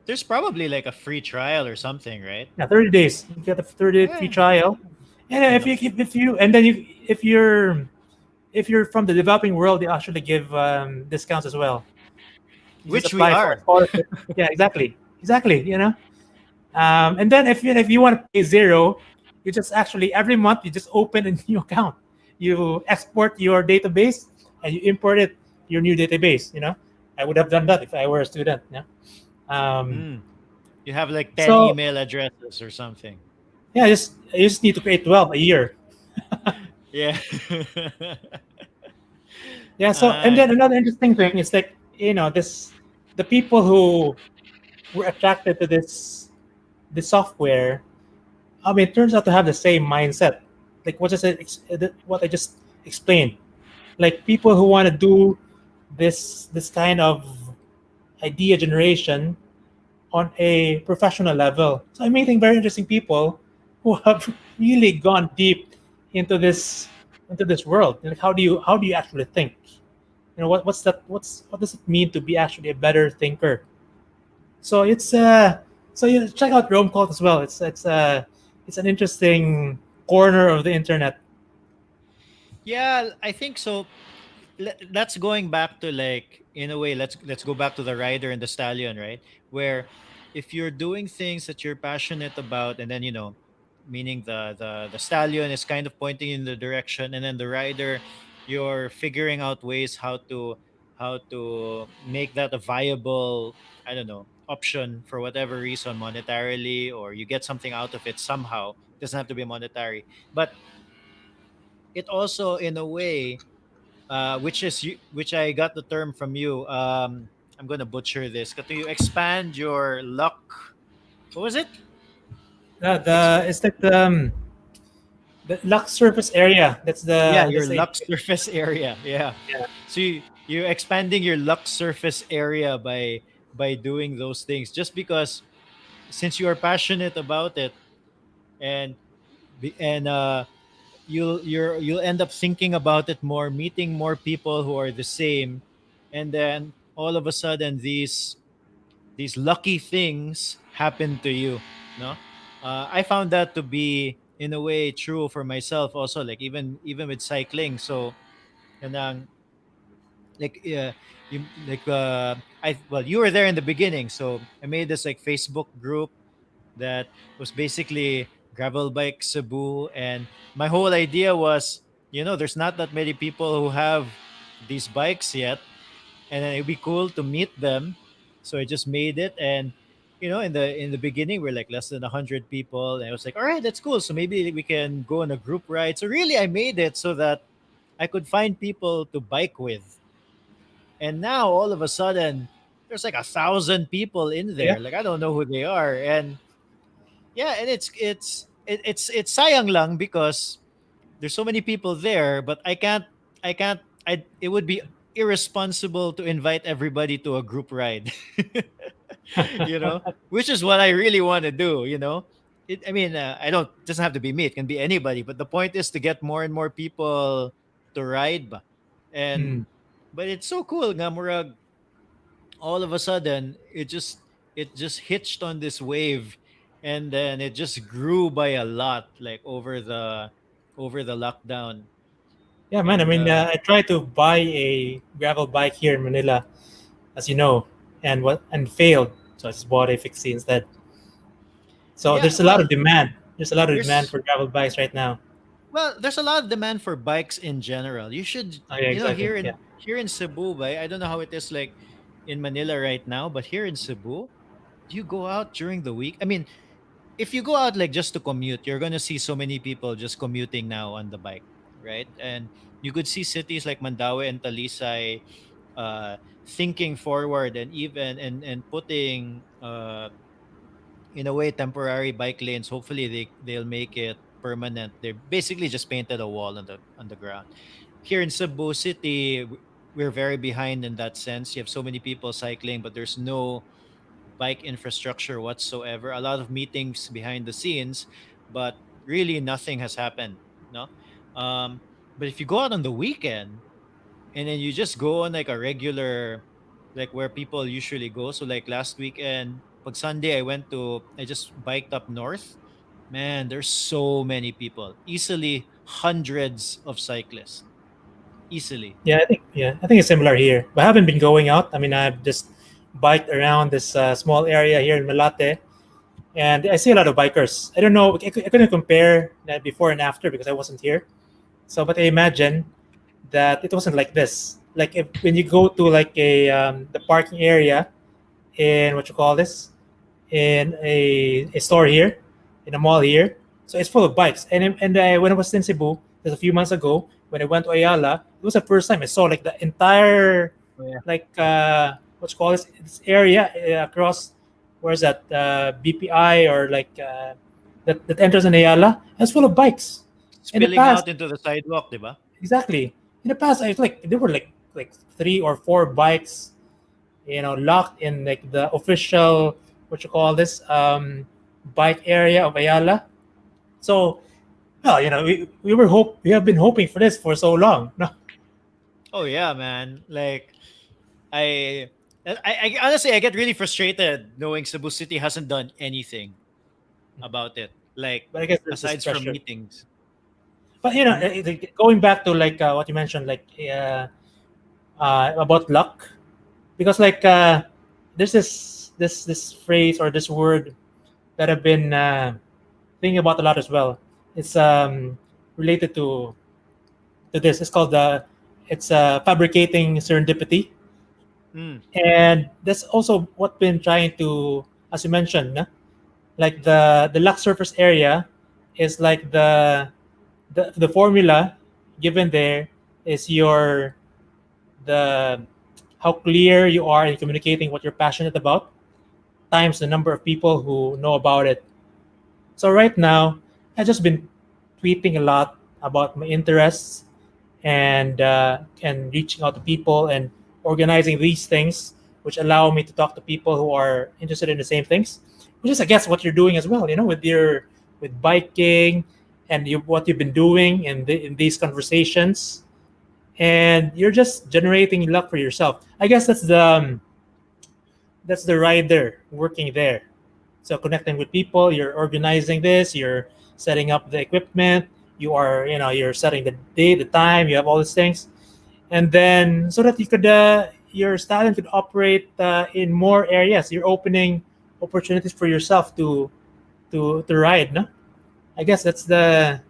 There's probably like a free trial or something, right? yeah. 30 days. You get a 30-day free Yeah, trial, and why if not? you and then you if you're from the developing world, they actually give discounts as well. You just Which we apply for a are. scholarship. Yeah, exactly. And then if you want to pay zero, you just actually every month you just open a new account. You export your database and you import it to your new database. I would have done that if I were a student. Yeah. Um, Mm. You have like 10 so email addresses or something. yeah, just you just need to create 12 a year. Yeah. Yeah. So and uh, then another interesting thing is like this the people who were attracted to this software. I mean, it turns out to have the same mindset, like what I just explained. Like people who want to do this kind of idea generation on a professional level. So I'm meeting very interesting people who have really gone deep into this world. Like how do you actually think? What does it mean to be actually a better thinker? So you check out Rome Cult as well. It's an interesting corner of the internet. yeah, I think so. That's going back to like in a way let's go back to the rider and the stallion, right? Where if you're doing things that you're passionate about, and then meaning the stallion is kind of pointing in the direction, and then the rider, you're figuring out ways how to make that a viable, I don't know, option for whatever reason, monetarily, or you get something out of it somehow. It doesn't have to be monetary, but it also in a way, which I got the term from you. I'm gonna butcher this. But you expand your luck. What was it? Ex- It's like the Lux surface area. That's yeah, the your that's the luck surface area. Yeah. yeah. So you're expanding your luck surface area by doing those things, just because since you are passionate about it, and and you'll end up thinking about it more, meeting more people who are the same, and then all of a sudden these lucky things happen to you. No, I found that to be in a way true for myself also. Like even with cycling, so kanang like I well, you were there in the beginning, so I made this like Facebook group that was basically gravel bike Cebu, and my whole idea was, there's not that many people who have these bikes yet, and then it'd be cool to meet them. So I just made it, and in the beginning we're like less than 100 people, and I was like, all right, that's cool. So maybe we can go on a group ride. So really, I made it so that I could find people to bike with, and now all of a sudden there's like 1,000 people in Yeah. there. Like I don't know who they are, and yeah, and it's sayang lang because there's so many people there, but I can't I it would be irresponsible to invite everybody to a group ride. Which is what I really want to do. I mean, I don't doesn't have to be me, it can be anybody, but the point is to get more and more people to ride ba. And Mm. but it's so cool nga murag all of a sudden it just hitched on this wave, and then it just grew by a lot, like over the lockdown. Yeah, man. I And mean, I tried to buy a gravel bike here in Manila, as you know, and failed. So I just bought a fixie instead. So yeah, there's a lot of well, demand. There's a lot of demand there's for gravel bikes right now. there's a lot of demand for bikes in general. You should, Oh, yeah, exactly. Yeah. here in Cebu, I don't know how it is like in Manila right now, but here in Cebu, you go out during the week. I mean, if you go out like just to commute, you're gonna see so many people just commuting now on the bike, right? And you could see cities like Mandaue and Talisay thinking forward, and even and putting in a way temporary bike lanes. Hopefully they'll make it permanent. They basically just painted a wall on the ground. Here in Cebu City, we're very behind in that sense. You have so many people cycling, but there's no bike infrastructure whatsoever. A lot of meetings behind the scenes, but really nothing has happened. No, but if you go out on the weekend and then you just go on like a regular, like where people usually go. So like last weekend, pag Sunday, I just biked up north. Man, there's so many people. Easily hundreds of cyclists. Easily. I think it's similar here. But I haven't been going out. I mean, I've just biked around this small area here in Malate, and I see a lot of bikers. I don't know. I couldn't compare that before and after because I wasn't here. So, but I imagine that it wasn't like this. Like if when you go to like the parking area in what you call this in a store here in a mall here, so it's full of bikes. And when I was in Cebu just a few months ago, when I went to Ayala, it was the first time I saw like the entire Oh, yeah. like what you call this area across where's that BPI or like that enters in Ayala. It's full of bikes. In the Spilling past, out into the sidewalk, diba? exactly. In the past, I like there were like 3 or 4 bikes, locked in like the official what you call this bike area of Ayala. So, well, we have been hoping for this for so long. No, Oh yeah, man. Like I, I honestly I get really frustrated knowing Cebu City hasn't done anything about it. Like but I guess there's this aside from pressure. meetings. But Hmm? going back to like what you mentioned, like about luck, because like there's this phrase or this word that I've been thinking about a lot as well. It's related to this. It's called it's fabricating serendipity, Mm. and that's also what been trying to, as you mentioned, no? Like the luck surface area is like the formula given there is your the how clear you are in communicating what you're passionate about times the number of people who know about it. So right now, I've just been tweeting a lot about my interests and reaching out to people and organizing these things, which allow me to talk to people who are interested in the same things. Which is, I guess, what you're doing as well. You know, with biking and what you've been doing in these conversations, and you're just generating luck for yourself. I guess that's the rider working there. So connecting with people, you're organizing this, you're setting up the equipment, you're setting the date, the time, you have all these things, and then so that you could your stallion could operate in more areas. You're opening opportunities for yourself to ride. No, I guess that's the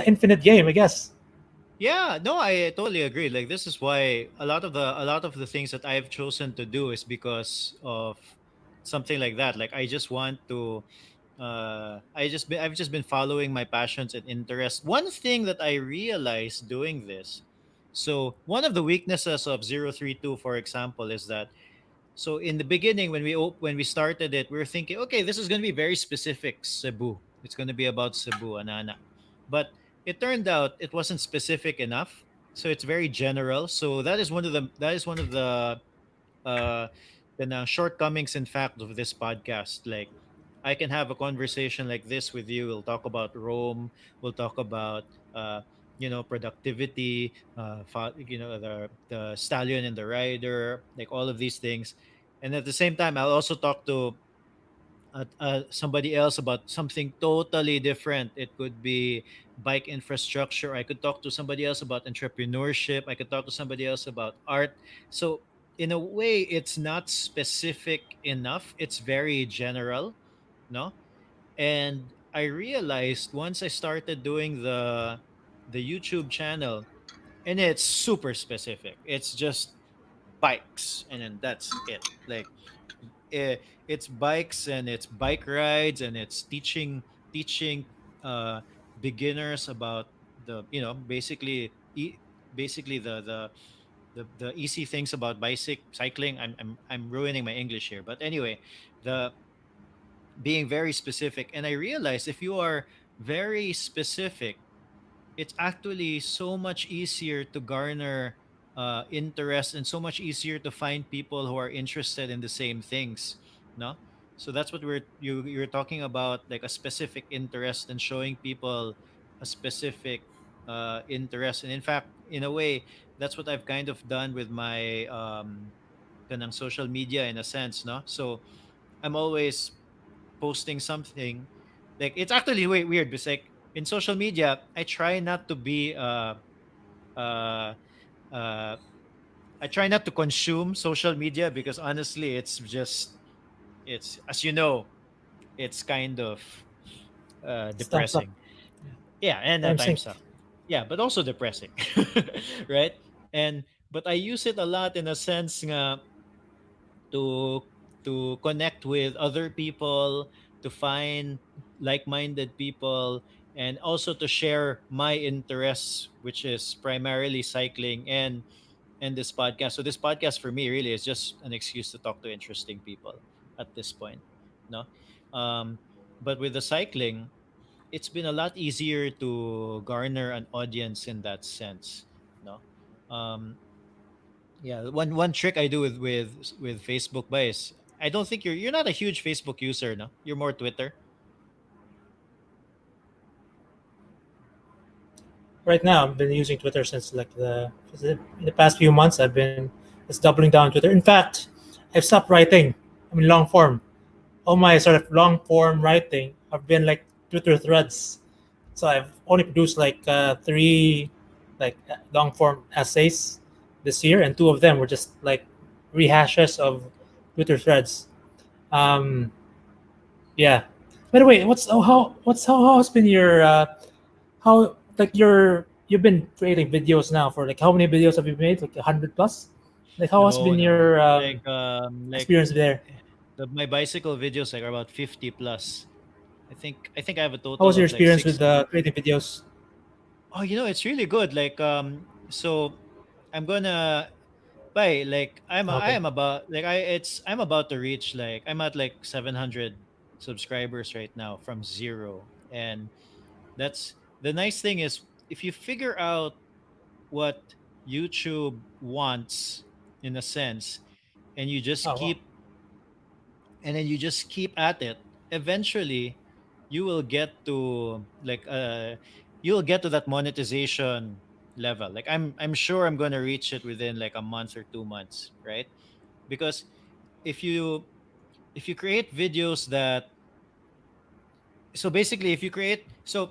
infinite game. I guess Yeah, no, I totally agree. Like this is why a lot of the things that I've chosen to do is because of something like that. Like I just want to I've just been following my passions and interests. One thing that I realized doing this, so one of the weaknesses of 032, for example, is that so in the beginning when we started it, we were thinking, okay, this is going to be very specific Cebu. It's going to be about Cebu, Anana. But it turned out it wasn't specific enough. So it's very general. So that is one of the uh shortcomings in fact of this podcast. Like I can have a conversation like this with you. We'll talk about Rome. We'll talk about productivity, the stallion and the rider, like all of these things. And at the same time, I'll also talk to somebody else about something totally different. It could be bike infrastructure. I could talk to somebody else about entrepreneurship. I could talk to somebody else about art. So in a way, it's not specific enough. It's very general, no? And I realized once I started doing the YouTube channel, and it's super specific. It's just bikes, and then that's it. Like it's bikes and it's bike rides and it's teaching uh beginners about the basically basically the easy things about bicycle cycling. I'm ruining my English here, but anyway, the being very specific. And I realized if you are very specific, it's actually so much easier to garner interest and so much easier to find people who are interested in the same things. No, so that's what you're talking about, like a specific interest and showing people a specific interest. And in fact, in a way, that's what I've kind of done with my kanang social media in a sense. No, so I'm always posting something. Like it's actually way weird because like in social media, I try not to be uh uh I try not to consume social media because honestly it's as you know, it's kind of it's thumbs up. depressing. Yeah, and Time time sync. suck. Yeah, but also depressing. Right? And but I use it a lot in a sense nga to connect with other people, to find like-minded people, and also to share my interests, which is primarily cycling and this podcast. So this podcast for me really is just an excuse to talk to interesting people at this point. No, um, but with the cycling, it's been a lot easier to garner an audience in that sense. No, um, yeah, one trick I do with Facebook is I don't think you're not a huge Facebook user, no? You're more Twitter. Right now, I've been using Twitter since like the past few months. I've been just doubling down on Twitter. In fact, I've stopped writing. I mean, long form. All my sort of long form writing have been like Twitter threads. So I've only produced like three like long form essays this year, and two of them were just like rehashes of Twitter threads. Um, yeah. By the way, how has been your how like you've been creating videos now for like how many videos have you made? Like 100 plus? Like how has No, been no. your experience Like there? my bicycle videos like are about 50 plus. I think I have a How total was your of like experience with 60. creating videos? Oh, it's really good. Like so I'm gonna buy like I Okay. am about like I'm about to reach like I'm at like 700 subscribers right now from zero. And that's the nice thing is if you figure out what YouTube wants in a sense and you just Oh wow. keep and then you just keep at it, eventually you will get to you'll get to that monetization level. Like I'm sure I'm going to reach it within like a month or 2 months, right? Because if you if you create videos that so basically if you create so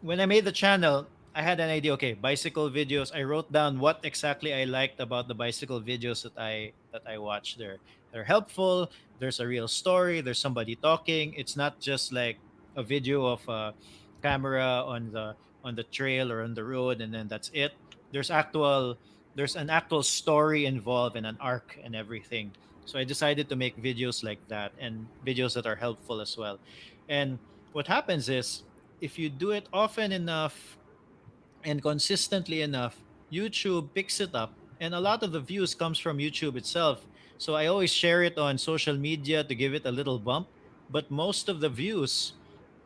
when I made the channel, I had an idea. Okay, bicycle videos. I wrote down what exactly I liked about the bicycle videos that I watched. They're helpful. There's a real story. There's somebody talking. It's not just like a video of a camera on the trail or on the road, and then that's it. There's actual there's an actual story involved and an arc and everything. So I decided to make videos like that and videos that are helpful as well. And what happens is if you do it often enough and consistently enough, YouTube picks it up and a lot of the views comes from YouTube itself. So I always share it on social media to give it a little bump, but most of the views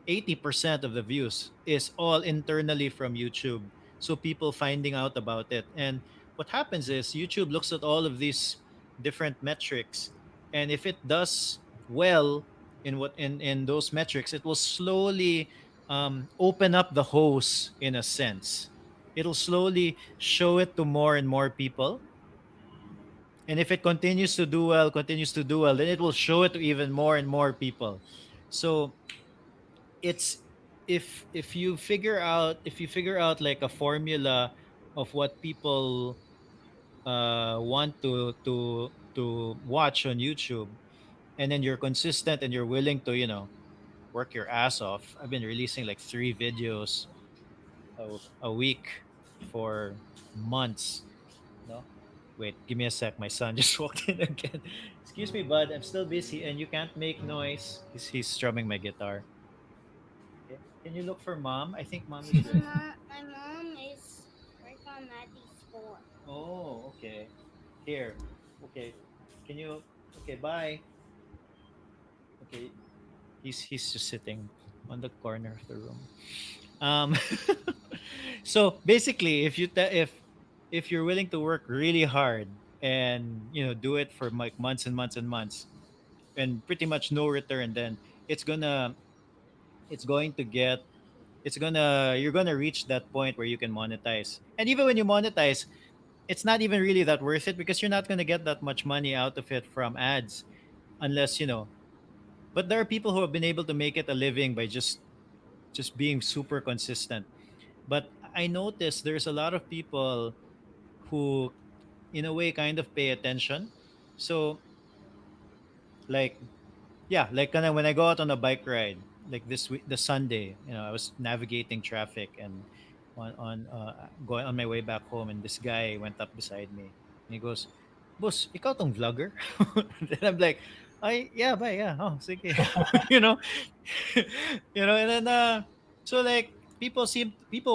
80% of the views is all internally from YouTube. So people finding out about it. And what happens is YouTube looks at all of these different metrics. And if it does well in those metrics, it will slowly open up the hose in a sense. It'll slowly show it to more and more people. And if it continues to do well, then it will show it to even more and more people. So it's if you figure out like a formula of what people want to watch on YouTube, and then you're consistent and you're willing to work your ass off. I've been releasing like 3 videos a week for months. No, wait, give me a sec. My son just walked in again. Excuse me, bud. I'm still busy, and you can't make noise. He's strumming my guitar. Okay. Can you look for mom? I think mom is ready. My mom is working on Maddie's score. Oh, okay. Here. Okay. Can you okay, bye. Okay. He's just sitting on the corner of the room. Um so basically if you're willing to work really hard and do it for like months and months and months and pretty much no return, then it's gonna it's going to get it's gonna you're gonna reach that point where you can monetize. And even when you monetize, it's not even really that worth it because you're not gonna get that much money out of it from ads unless but there are people who have been able to make it a living by just being super consistent. But I noticed there's a lot of people who in a way kind of pay attention. So like yeah, like kind of when I go out on a bike ride, like this week, the Sunday, I was navigating traffic and on going on my way back home, and this guy went up beside me, and he goes, "Boss, ikaw tong vlogger?" And I'm like, "I yeah, ba yeah, oh, sige," you know, and then so like people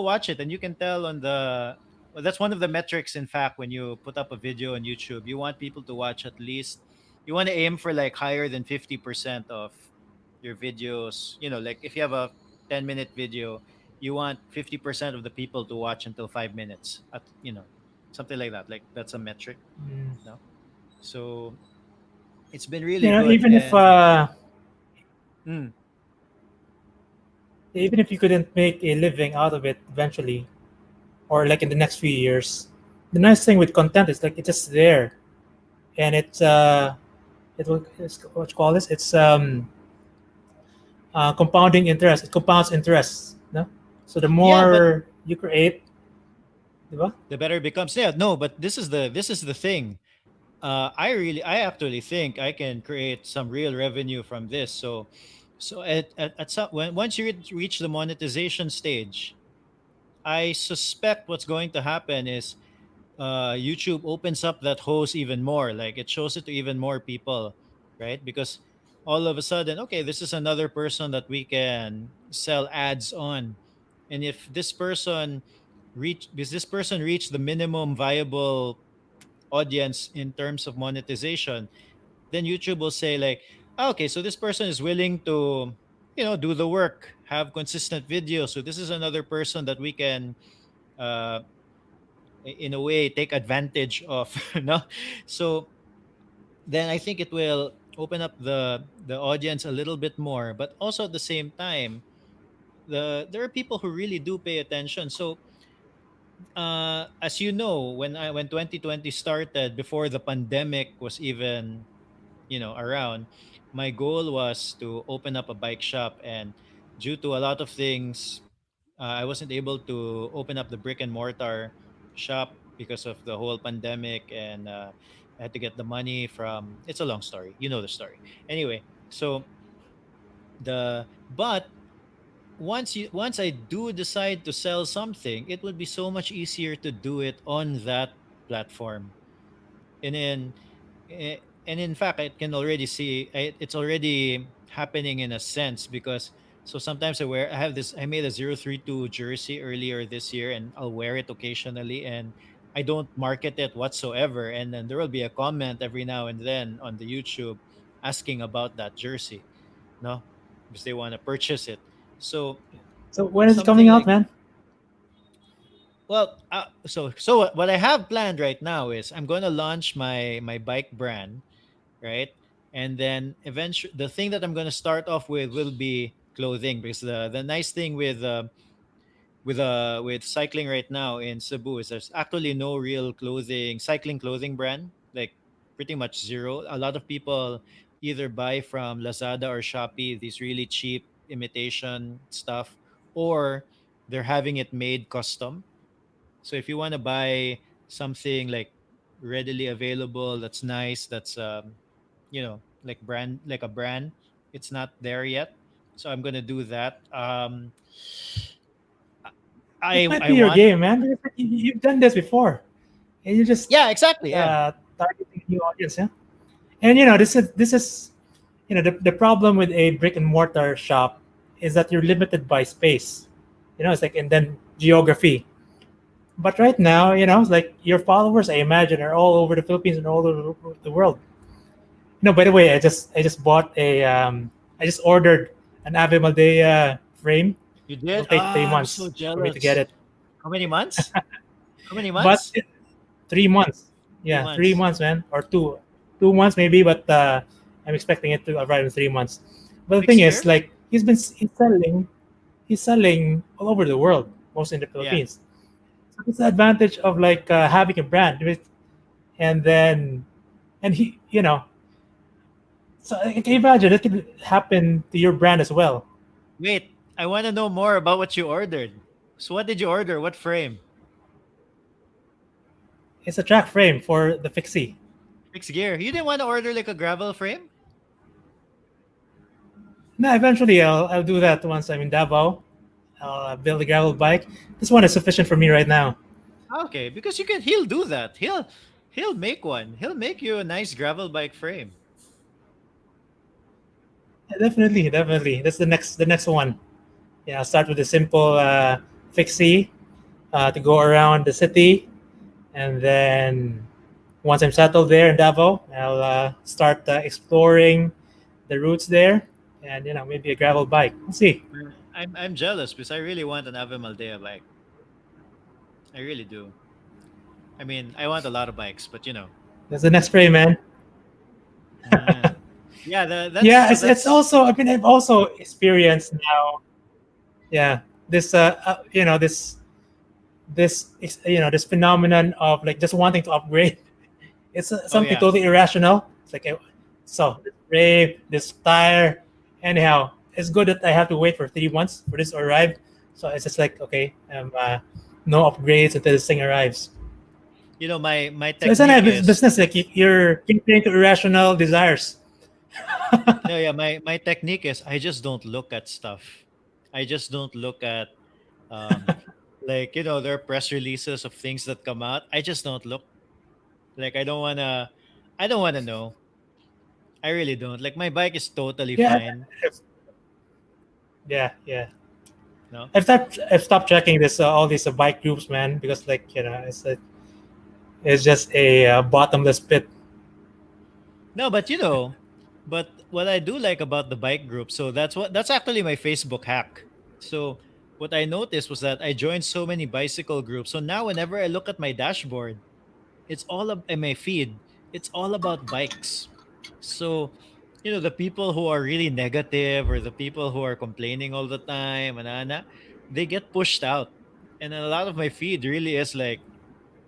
watch it, and you can tell on the well, that's one of the metrics. In fact, when you put up a video on YouTube, you want people to watch at least you want to aim for like higher than 50% of your videos. Like if you have a 10-minute video, you want 50% of the people to watch until 5 minutes at something like that. Like that's a metric. Mm. No, so it's been really You know, good. And mm, even if you couldn't make a living out of it eventually, or like in the next few years, the nice thing with content is like it's just there, and it's what you call this? It's compounding interest. It compounds interest. No, so the yeah, but more you create, diba? the better it becomes. Yeah, no, but this is the thing. I actually think I can create some real revenue from this. So at some when once you reach the monetization stage, I suspect what's going to happen is YouTube opens up that hose even more. Like it shows it to even more people, right? Because all of a sudden, okay, this is another person that we can sell ads on. And if this person reached the minimum viable audience in terms of monetization, then YouTube will say like, "Ah, okay, so this person is willing to, do the work, have consistent videos. So this is another person that we can, uh, in a way, take advantage of." No, so then I think it will open up the audience a little bit more. But also at the same time, there are people who really do pay attention. So as you know, when 2020 started, before the pandemic was even around, my goal was to open up a bike shop. And due to a lot of things, I wasn't able to open up the brick and mortar shop because of the whole pandemic. And I had to get the money from, it's a long story, you know the story. Anyway, so the but once I do decide to sell something, it would be so much easier to do it on that platform. And then and in fact, I can already see it's already happening in a sense, because so sometimes I have this, I made a 032 jersey earlier this year, and I'll wear it occasionally, and I don't market it whatsoever. And then there will be a comment every now and then on the YouTube asking about that jersey, no, because they want to purchase it. So So when is it coming something out, like, man? well, so what I have planned right now is I'm going to launch my bike brand, right? And then eventually, the thing that I'm going to start off with will be clothing, because the nice thing with cycling right now in Cebu is there's actually no real cycling clothing brand, like pretty much zero. A lot of people either buy from Lazada or Shopee these really cheap imitation stuff, or they're having it made custom. So if you want to buy something like readily available, that's nice, that's like a brand, it's not there yet. So I'm gonna do that. It I might I be your want game, man. Because you've done this before, and you're just Yeah, exactly. Yeah. targeting a new audience, yeah. And this is the problem with a brick and mortar shop is that you're limited by space. It's like, and then geography. But right now, it's like your followers, I imagine, are all over the Philippines and all over the world. No, by the way, I just ordered an Ave Maldea frame. You It'll did? take three Ah, I'm so months for me to get jealous. it, How many months? How many but months? 3 months. Three Yeah, three months. months, man, or 2 months maybe. But I'm expecting it to arrive in 3 months. But the Fixed thing is, gear? like, he's selling all over the world, mostly in the Yeah. Philippines. So it's the advantage of like having a brand, and then and so I can imagine it could happen to your brand as well. Wait, I want to know more about what you ordered. So what did you order? What frame? It's a track frame for the fixie. Fixed gear. You didn't want to order like a gravel frame? No, eventually I'll do that once I'm in Davao. I'll build a gravel bike. This one is sufficient for me right now. Okay, because he'll do that. He'll make one. He'll make you a nice gravel bike frame. Yeah, definitely. That's the next one. Yeah, I'll start with a simple fixie to go around the city, and then once I'm settled there in Davao, I'll start exploring the routes there, and maybe a gravel bike. We'll see. I'm jealous because I really want an Ave Maldea bike. I really do. I mean, I want a lot of bikes, but That's the next frame, man. uh, yeah, that's Yeah, so it's that's also. I mean, I've also experienced now. Yeah, this this phenomenon of like just wanting to upgrade. It's oh something yeah. totally irrational. It's like, so this brave, this tire. Anyhow, it's good that I have to wait for 3 months for this to arrive. So it's just like, okay, no upgrades until this thing arrives. My So it's not technique a is business. Like you're catering to irrational desires. no, yeah, my technique is I just don't look at stuff. I just don't look at um like there are press releases of things that come out. I just don't look. Like I don't wanna know. I really don't. Like my bike is totally Yeah, fine. yeah, yeah. No, I've stopped checking this all these bike groups, man, because it's just a bottomless pit. no, but what I do like about the bike group, so that's actually my Facebook hack. So what I noticed was that I joined so many bicycle groups. So now whenever I look at my dashboard, it's all in my feed. It's all about bikes. So, the people who are really negative or the people who are complaining all the time, they get pushed out. And a lot of my feed really is like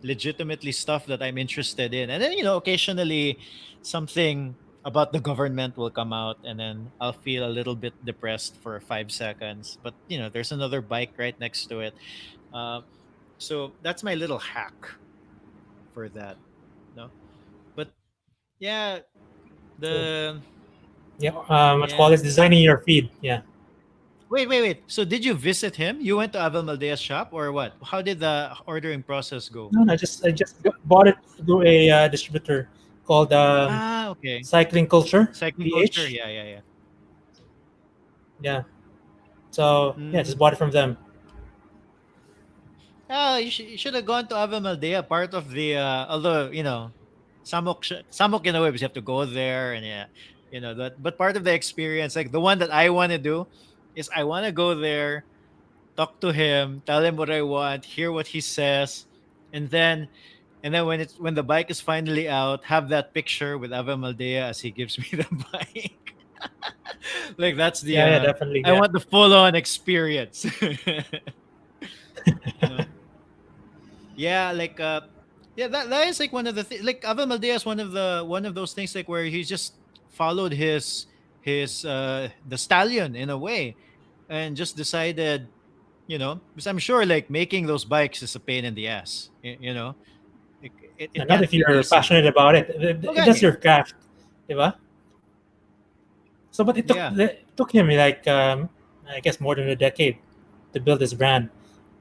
legitimately stuff that I'm interested in. And then, occasionally something about the government will come out and then I'll feel a little bit depressed for 5 seconds. But, there's another bike right next to it. Uh, so that's my little hack for that. No, but yeah, So the yeah, what you call yeah. this, designing your feed. Yeah. Wait. So did you visit him? You went to Abel Maldea's shop or what? How did the ordering process go? No, no, I just bought it through a distributor called Ah, okay. Cycling Culture Cycling culture. PH. Yeah. Yeah. So yeah, just Mm. bought it from them. Ah, you should have gone to Ave Maldea, part of the although, Samok in a way because you have to go there and yeah, that but part of the experience, like the one that I want to do is I want to go there, talk to him, tell him what I want, hear what he says, and then when the bike is finally out, have that picture with Ave Maldea as he gives me the bike. Like that's the Yeah, yeah, definitely. I Yeah. want the full on experience. no. Yeah, like yeah, that is like one of the like Ave Maldea is one of those things like where he just followed his the stallion in a way and just decided, because I'm sure like making those bikes is a pain in the ass. It And not can't if be you're easy. passionate about it. That's Okay. your craft, diba? So, but it took Yeah. it took him like I guess more than a decade to build his brand.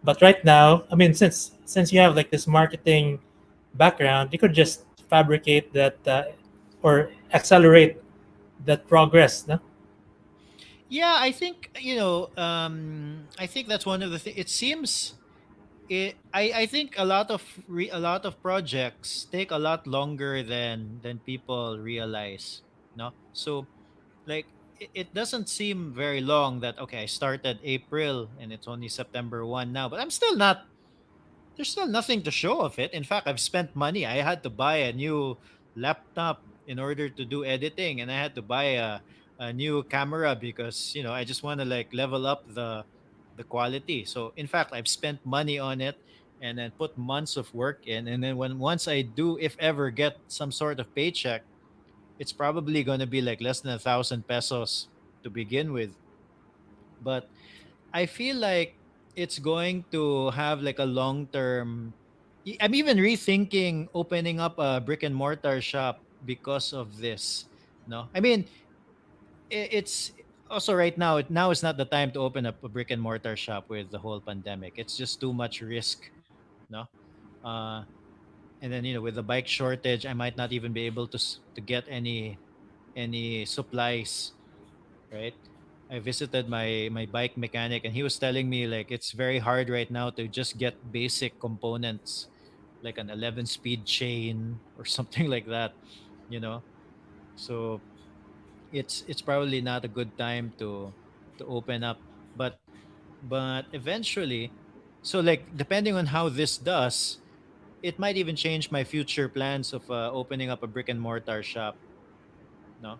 But right now, I mean, since you have like this marketing background, you could just fabricate that or accelerate that progress. No? Yeah, I think I think that's one of the things. It seems I think a lot of projects take a lot longer than people realize. No, so like it doesn't seem very long that okay I started April and it's only September 1 now, but I'm still not there's still nothing to show of it. In fact, I've spent money. I had to buy a new laptop in order to do editing, and I had to buy a new camera because I just want to like level up the quality. So in fact, I've spent money on it and then put months of work in, and then once I do, if ever, get some sort of paycheck, it's probably going to be like less than 1,000 pesos to begin with. But I feel like it's going to have like a long term. I'm even rethinking opening up a brick and mortar shop because of this. No, I mean it's also right now. Now is not the time to open up a brick and mortar shop with the whole pandemic. It's just too much risk. No, uh, and then with the bike shortage, I might not even be able to get any supplies, right? I visited my bike mechanic and he was telling me like it's very hard right now to just get basic components like an 11 speed chain or something like that, you know. So it's probably not a good time to open up, but eventually, so like depending on how this does, it might even change my future plans of opening up a brick and mortar shop, no?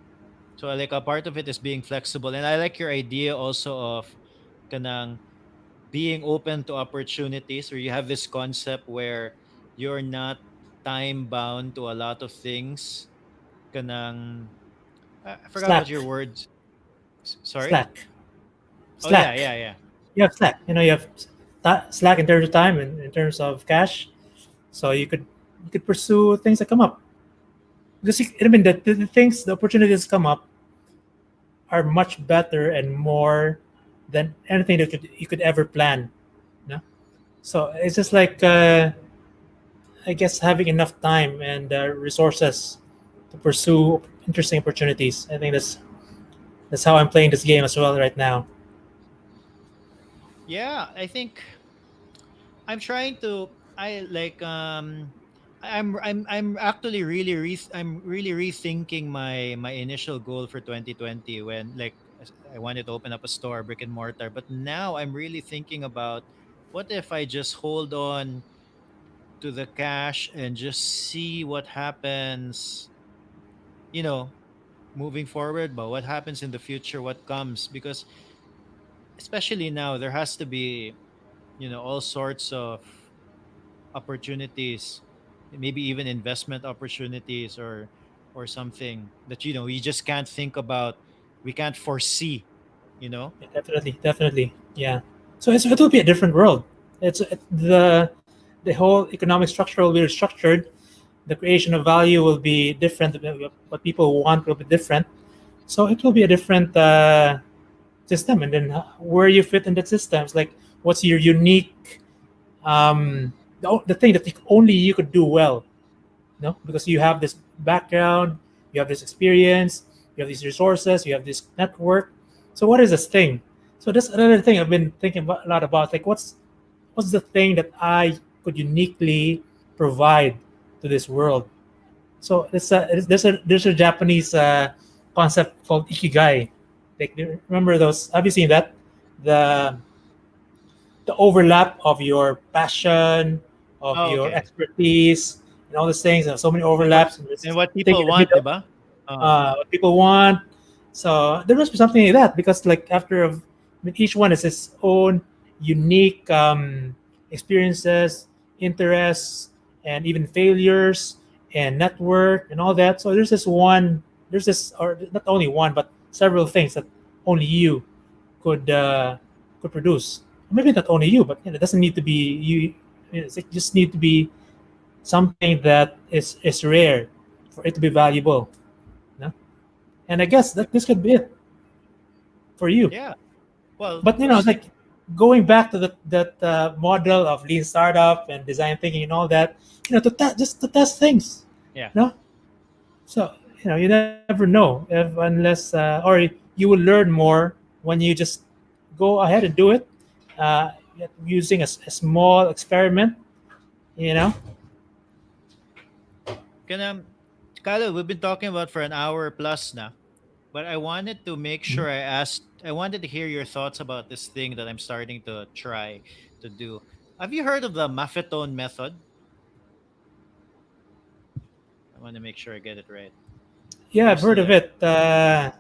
So like a part of it is being flexible, and I like your idea also of kanang being open to opportunities, where you have this concept where you're not time bound to a lot of things. Kanang I forgot what your Slack, words. Sorry. slack, Oh yeah, slack. yeah. You have slack. You have slack in terms of time and in terms of cash. So you could pursue things that come up because I mean the things the opportunities come up are much better and more than anything that you could ever plan. You know? So it's just like I guess having enough time and resources to pursue interesting opportunities. I think that's how I'm playing this game as well right now. Yeah, I think I'm trying to. I like I'm actually I'm really rethinking my initial goal for 2020 when I wanted to open up a store, brick and mortar, but now I'm really thinking about what if I just hold on to the cash and just see what happens, you know, moving forward, but what happens in the future, what comes, because especially now there has to be, all sorts of opportunities, maybe even investment opportunities or something that we just can't think about, we can't foresee, you know. Yeah, definitely, definitely. Yeah. So it will be a different world. The whole economic structure will be restructured. The creation of value will be different. What people want will be different. So it will be a different system, and then where you fit in that system is like what's your unique the thing that only you could do well, because you have this background, you have this experience, you have these resources, you have this network. So what is this thing? So that's another thing I've been thinking a lot about. Like, what's the thing that I could uniquely provide to this world? So there's a Japanese concept called ikigai. Like, remember those? Have you seen that? The the overlap of your passion, of Oh, your okay. expertise, and all these things. And so many and what overlaps, and there's and this what thing people in the want, middle, diba? Oh, what people want. So there must be something like that, because like each one is its own unique experiences, interests, and even failures and network and all that. So there's this, or not only one, but several things that only you could uh, could produce. Maybe not only you, but it doesn't need to be you. It just need to be something that is rare for it to be valuable. You know? And I guess that this could be it for you. yeah. Well, But it's first, like going back to that model of lean startup and design thinking and all that. Just to test things. yeah. You know, so you never know if unless or you will learn more when you just go ahead and do it, uh, using a small experiment. You know, Gonna, Kyle, we've been talking about for an hour plus now, but I wanted to make sure I wanted to hear your thoughts about this thing that I'm starting to try to do. Have you heard of the maffetone method? I want to make sure I get it right. Are yeah, you I've heard still of there? it.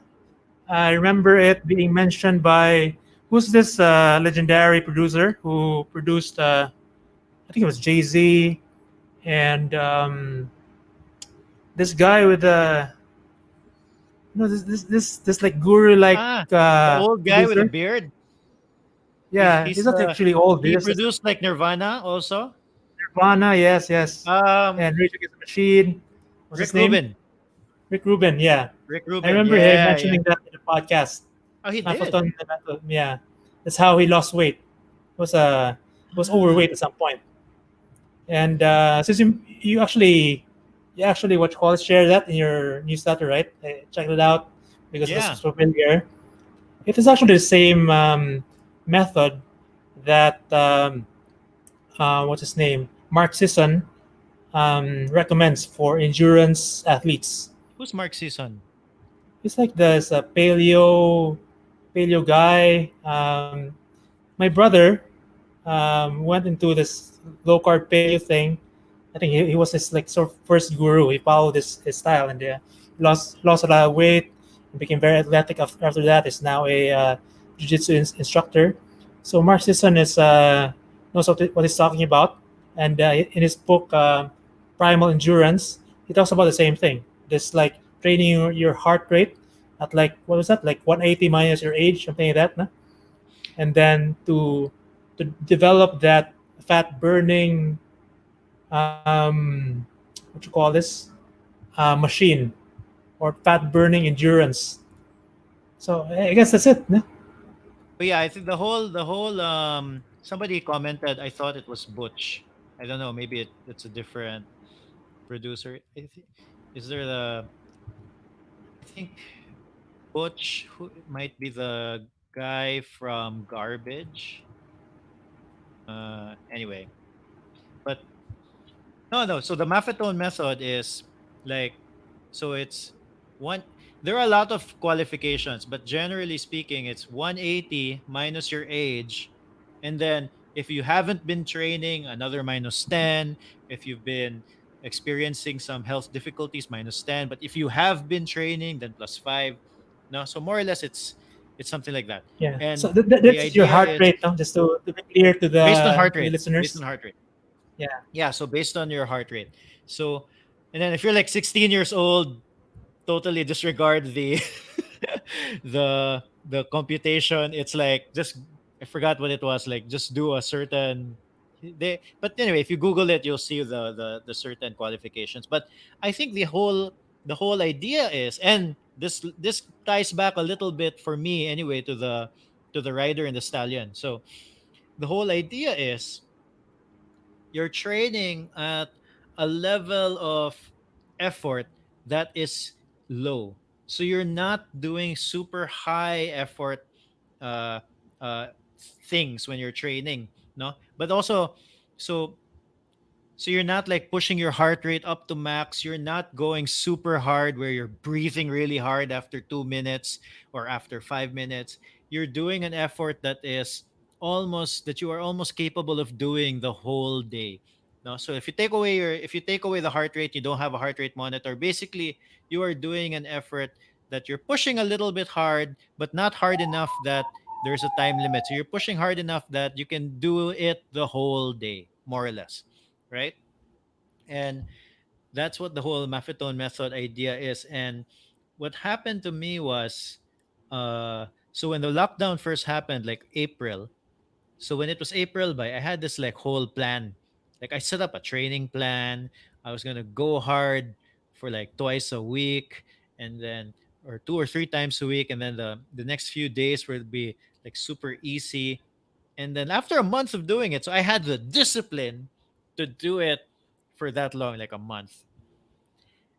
I remember it being mentioned by who's this legendary producer who produced? I think it was Jay Z and this guy with this like guru like Ah, the old guy with a producer. beard. He's Yeah, he's he's not the actually old. he He's just produced like Nirvana also. Nirvana. Yes, yes. Um, And Rage Against the Machine. What's his Rick name? Rubin. Rick Rubin. Yeah, Rick I Rubin. remember him Yeah, yeah. mentioning that in the podcast. Oh, he did. Maffetone, yeah, that's how he lost weight. Was Ah, overweight at some point. And since you actually what you call it, share that in your newsletter, right? Check it out because this yeah. was familiar. It is actually the same method that what's his name, Mark Sisson, recommends for endurance athletes. Who's Mark Sisson? He's like this paleo guy. My brother went into this low carb paleo thing. I think he was his like sort of first guru. He followed his style and lost a lot of weight and became very athletic. After that, is now a jiu-jitsu instructor. So Mark Sisson knows what he's talking about, and in his book Primal Endurance, he talks about the same thing. This like training your heart rate at like what was that, like 180 minus your age, something like that, no? And then to develop that fat burning what you call this machine or fat burning endurance. So I guess that's it. No? But yeah, I think the whole somebody commented I thought it was Butch. I don't know, maybe it's a different producer. Is there the I think Butch who might be the guy from Garbage. Anyway, but no. So the maffetone method is like, so it's one. There are a lot of qualifications, but generally speaking, it's 180 minus your age, and then if you haven't been training, another minus 10. If you've been experiencing some health difficulties, minus 10. But if you have been training, then plus 5. No, so more or less, it's something like that. Yeah. So And the that's your idea heart is rate, no? Just to be clear based on heart to the rate. Based on listeners. heart rate. Yeah. Yeah, so based on your heart rate. So, and then if you're like 16 years old, totally disregard the computation. It's like just, I forgot what it was, like just do a certain, they, but anyway, if you Google it, you'll see the certain qualifications. But I think the whole idea is, and this ties back a little bit for me anyway to the rider and the stallion. So the whole idea is you're training at a level of effort that is low. So you're not doing super high effort uh, uh, things when you're training, no? But also, so so you're not like pushing your heart rate up to max. You're not going super hard where you're breathing really hard after 2 minutes or after 5 minutes. You're doing an effort that you are almost capable of doing the whole day. No, so if you take away the heart rate, you don't have a heart rate monitor. Basically, you are doing an effort that you're pushing a little bit hard, but not hard enough that there's a time limit. So you're pushing hard enough that you can do it the whole day, more or less, right? And that's what the whole maffetone method idea is. And what happened to me was, so when the lockdown first happened, like April, so when it was April, by I had this like whole plan. Like I set up a training plan. I was gonna go hard for like twice a week, and then or 2 or 3 times a week, and then the next few days would be like super easy. And then after a month of doing it, so I had the discipline to do it for that long, like a month.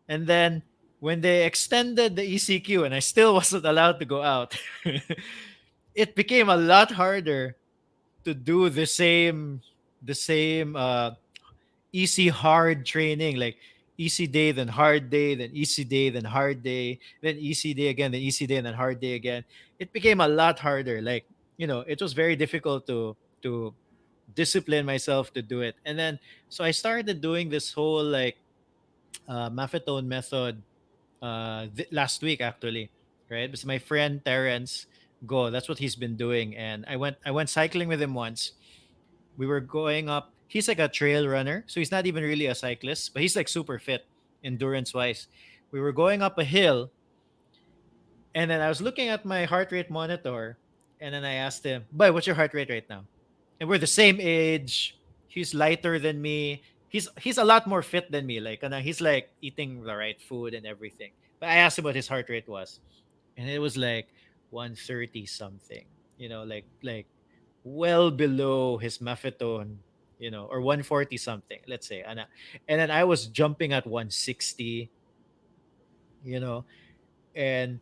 And then when they extended the ECQ and I still wasn't allowed to go out, it became a lot harder to do the same easy hard training, like easy day, then hard day, then easy day, then hard day, then easy day again, then easy day, and then hard day again. It became a lot harder. Like, it was very difficult to discipline myself to do it. And then so I started doing this whole like maffetone method last week actually, right? Because my friend Terrence go, that's what he's been doing, and I went cycling with him once. We were going up. He's like a trail runner, so he's not even really a cyclist, but he's like super fit, endurance wise. We were going up a hill, and then I was looking at my heart rate monitor, and then I asked him, "Boy, what's your heart rate right now?" And we're the same age. He's lighter than me. He's a lot more fit than me. Like, he's like eating the right food and everything. But I asked him what his heart rate was, and it was like 130 something. Like well below his maffetone. Or 140 something. Let's say, and then I was jumping at 160. You know, and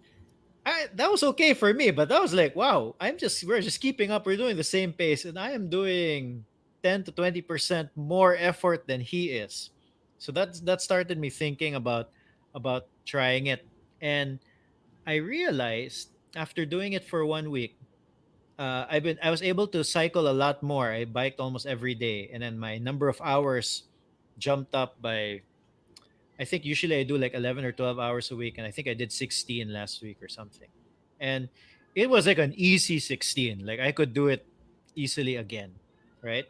that was okay for me, but that was like, wow, we're just keeping up. We're doing the same pace, and I am doing 10 to 20% more effort than he is. So that started me thinking about trying it, and I realized after doing it for 1 week, I was able to cycle a lot more. I biked almost every day, and then my number of hours jumped up by, I think usually I do like 11 or 12 hours a week, and I think I did 16 last week or something. And it was like an easy 16. Like I could do it easily again, right?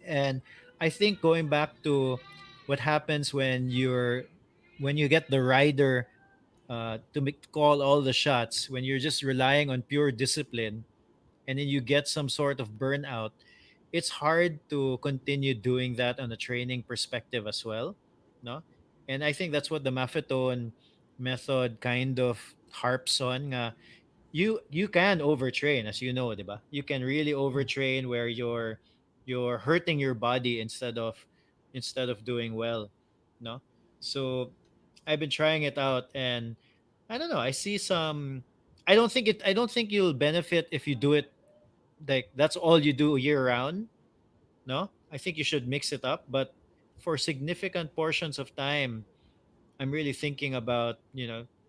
And I think going back to what happens when you get the rider to call all the shots, when you're just relying on pure discipline, and then you get some sort of burnout, it's hard to continue doing that on a training perspective as well, no? And I think that's what the maffetone method kind of harps on. You can overtrain, as you know, diba? You can really overtrain where you're hurting your body instead of doing well, no? So I've been trying it out, and I don't know, I see some. I don't think you'll benefit if you do it like that's all you do year round. No, I think you should mix it up, but for significant portions of time, I'm really thinking about,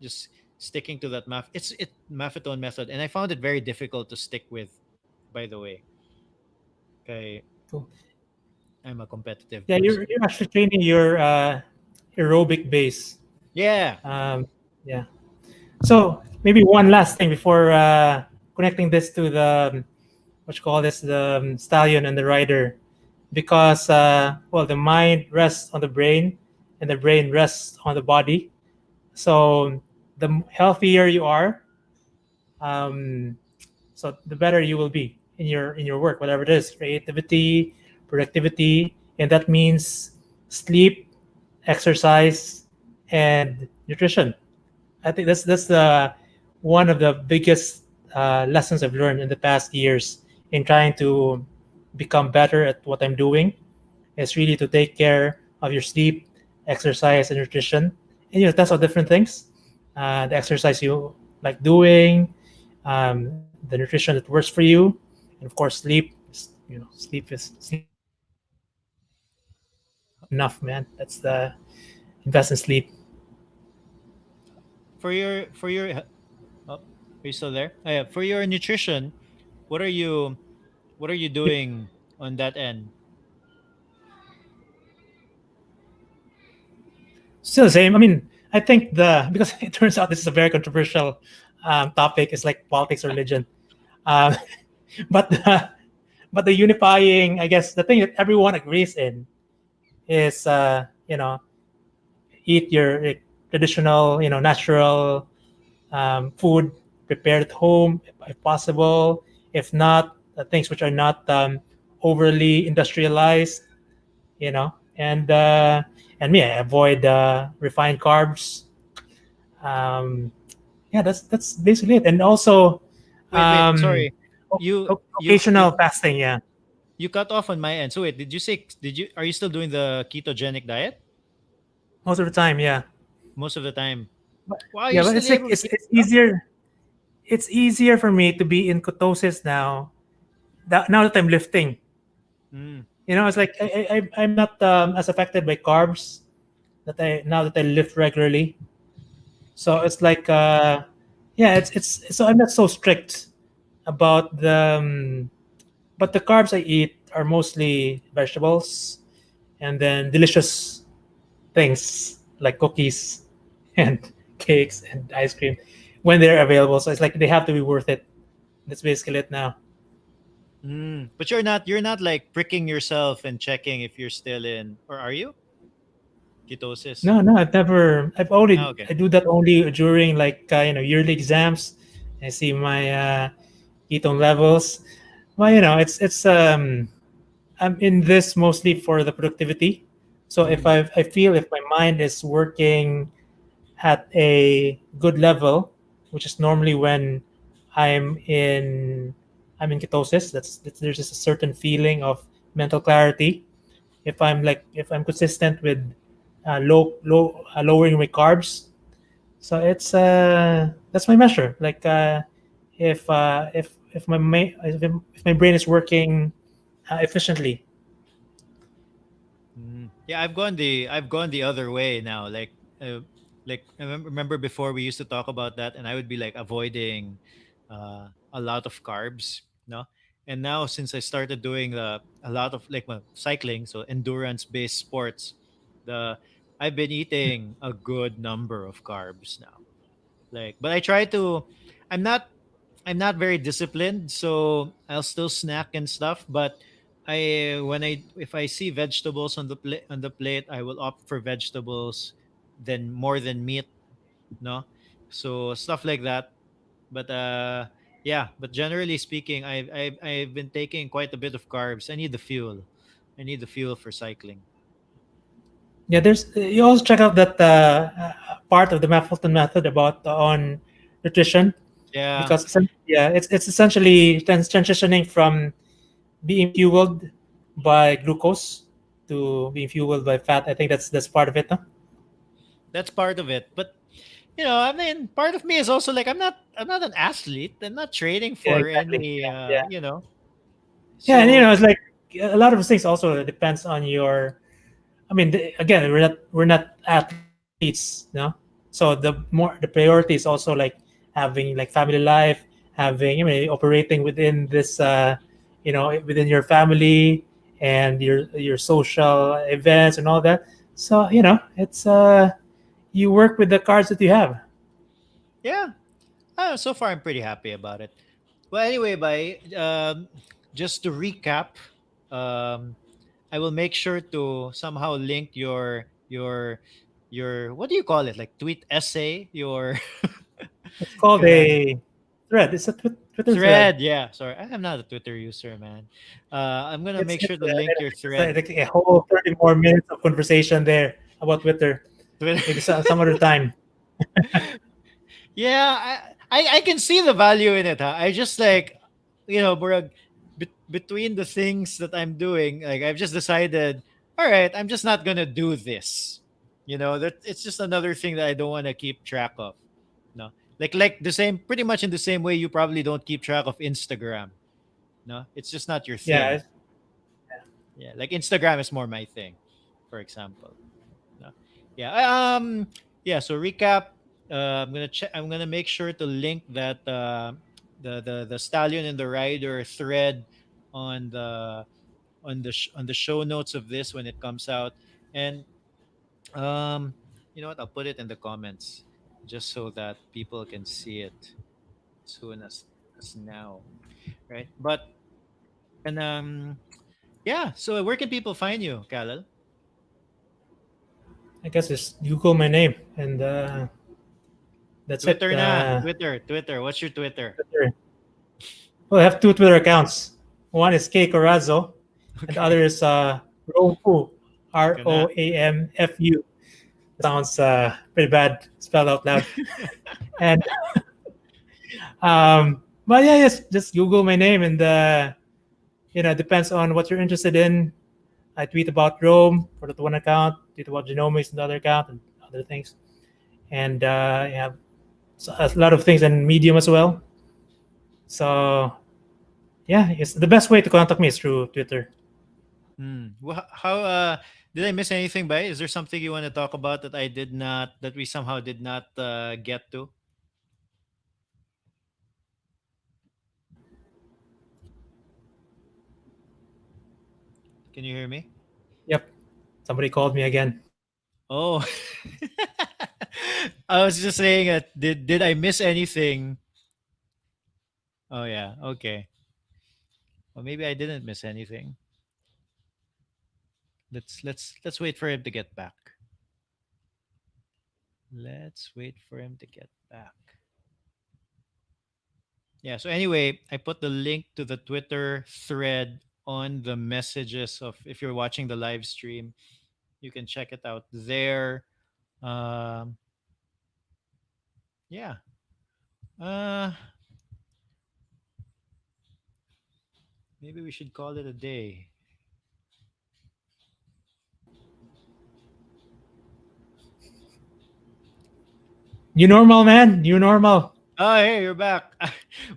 just sticking to that maffetone method, and I found it very difficult to stick with. By the way, okay, Cool. I'm a competitive Yeah, person. you're actually training your aerobic base. Yeah. Yeah. So maybe one last thing before connecting this to the what you call this, the stallion and the rider, because well, the mind rests on the brain, and the brain rests on the body. So the healthier you are, um, so the better you will be in your work, whatever it is, creativity, productivity, and that means sleep, exercise, and nutrition. I think that's the one of the biggest lessons I've learned in the past years in trying to become better at what I'm doing. Is really to take care of your sleep, exercise, and nutrition. And that's all different things. The exercise you like doing, the nutrition that works for you, and of course sleep. Sleep is enough, man. That's the invest in sleep. For your oh, are you still there? Oh, yeah, for your nutrition, what are you what are you doing on that end? Still the same. I mean, I think the because it turns out this is a very controversial topic. It's like politics or religion. Um, but the unifying, I guess, the thing that everyone agrees in is eat your traditional, natural food prepared at home if possible. If not, things which are not overly industrialized, and yeah, avoid refined carbs. Um, yeah, that's basically it. And also, Wait, um, sorry. You you you occasional fasting. Yeah, you cut off on my end. So wait, did you are you still doing the ketogenic diet most of the time. Yeah, most of the time? but, Wow, yeah, you're but still it's like able to it's keep it's it up? easier. It's easier for me to be in ketosis now. Now that I'm lifting, Mm. it's like I'm not as affected by carbs that I now that I lift regularly. So it's like yeah, it's so I'm not so strict about the but the carbs I eat are mostly vegetables and then delicious things like cookies and cakes and ice cream when they're available. So it's like they have to be worth it. That's basically it now. Mm. But you're not like pricking yourself and checking if you're still in, or are you? Ketosis. No, no, I've never. Ah, okay. I do that only during like yearly exams. I see my ketone levels. Well, it's I'm in this mostly for the productivity. So if Mm. I feel if my mind is working at a good level, which is normally when I'm in I'm in ketosis. There's just a certain feeling of mental clarity. If I'm consistent with lowering my carbs, so it's that's my measure. Like if my brain is working efficiently. Mm. Yeah, I've gone the other way now. Like I remember before we used to talk about that, and I would be like avoiding a lot of carbs, no. And now since I started doing a lot of like cycling, so endurance based sports, the I've been eating a good number of carbs now. Like, but I try to. I'm not. I'm not very disciplined, so I'll still snack and stuff. But if I see vegetables on the plate, I will opt for vegetables than more than meat. No, so stuff like that. But yeah. But generally speaking, I've been taking quite a bit of carbs. I need the fuel. I need the fuel for cycling. Yeah, there's you also check out that part of the Maffetone method about on nutrition Yeah, because yeah, it's essentially transitioning from being fueled by glucose to being fueled by fat. I think that's part of it. Huh? that's part of it. But I mean, part of me is also like I'm not an athlete. I'm not training Yeah, for exactly. any Yeah, yeah, you know. yeah. And So it's like a lot of things also depends on your. I mean, again, we're not athletes, so the priority is also like having like family life, having, operating within this, within your family and your social events and all that. So it's you work with the cards that you have. Yeah. So far, I'm pretty happy about it. Well, anyway, by just to recap, um, I will make sure to somehow link your what do you call it? Like tweet essay, your It's called uh, a thread. It's a Twitter thread. thread. Yeah, sorry, I'm not a Twitter user, man. I'm gonna It's make it's, sure to uh, link your it's thread. like a whole 30 more minutes of conversation there about Twitter. Twitter. Maybe some other time. Yeah, I can see the value in it. Huh? I just like, bro, between the things that I'm doing, like I've just decided, all right, I'm just not gonna do this. That it's just another thing that I don't want to keep track of. No, like the same, pretty much in the same way you probably don't keep track of Instagram. No, it's just not your Yeah, thing. Yeah, like Instagram is more my thing, for example. No. Yeah. Yeah. So recap. I'm gonna check. I'm gonna make sure to link that the stallion and the rider thread on the show notes of this when it comes out, and you know what? I'll put it in the comments just so that people can see it soon as now, right? But and yeah. So where can people find you, Kalal? I guess just Google my name and that's it. Twitter na. Twitter. What's your Twitter? Twitter. Well, I have two Twitter accounts. One is K Corazo, and the Okay. other is Roamfu, Kana. Roamfu. Sounds pretty bad spelled out loud. And but yeah, yes, just Google my name, and it depends on what you're interested in. I tweet about Rome for the one account, tweet about genomics and the other account, and other things. And yeah, so a lot of things in Medium as well. So yeah, it's the best way to contact me is through Twitter. Well, how did I miss anything by? Is there something you want to talk about that I did not that we somehow did not get to? Can you hear me? Yep, somebody called me again. Oh. I was just saying did I miss anything? Oh yeah, okay. Well, maybe I didn't miss anything. Let's wait for him to get back. Let's wait for him to get back. Yeah, so anyway, I put the link to the Twitter thread on the messages of if you're watching the live stream. You can check it out there. Um, yeah. Uh, Maybe we should call it a day. New normal, man. New normal. Oh, hey, you're back.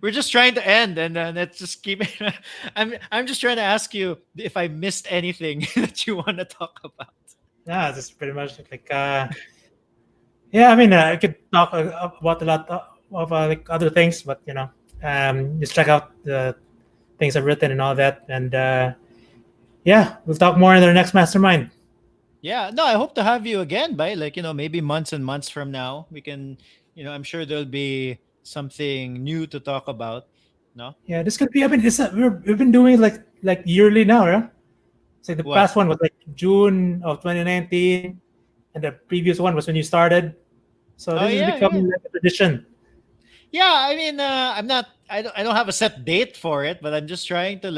We're just trying to end, and then let's just keep it. I'm just trying to ask you if I missed anything that you want to talk about. Yeah, it's pretty much like yeah. I mean, I could talk about a lot of like other things, but just check out the things I've written and all that, and yeah, we'll talk more in our next mastermind. Yeah, no, I hope to have you again by maybe months and months from now. We can, I'm sure there'll be something new to talk about. No, Yeah, this could be. I mean, we've been doing it like yearly now, right? So the what? past one was like June of 2019, and the previous one was when you started. So Oh this is yeah, yeah. becoming like a tradition. Yeah, I mean, I'm not. I don't have a set date for it, but I'm just trying to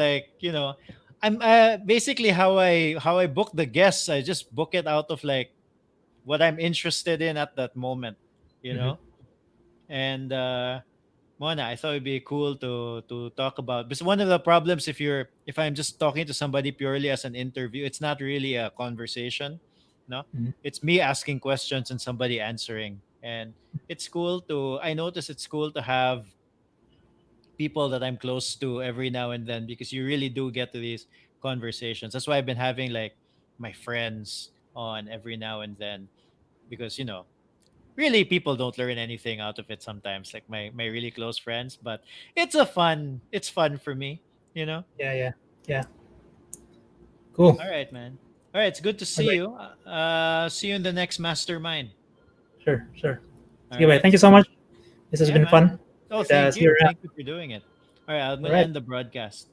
I'm basically how I book the guests. I just book it out of like what I'm interested in at that moment, you Mhm. know. And Mona, I thought it'd be cool to talk about because one of the problems if I'm just talking to somebody purely as an interview, it's not really a conversation. No, Mhm. it's me asking questions and somebody answering, and it's cool to. I notice it's cool to have people that I'm close to every now and then because you really do get to these conversations. That's why I've been having like my friends on every now and then because really people don't learn anything out of it sometimes, like my really close friends, but it's fun for me, you know. Yeah, yeah, yeah. Cool. All right, man. All right, it's good to All see right. you. See you in the next mastermind. Sure, sure. All Okay, bye. right. Thank you so much. This has Yeah, been man. fun. Oh, And, thank see you you. around. Thank you for doing it. All right, I'm All gonna right. end the broadcast.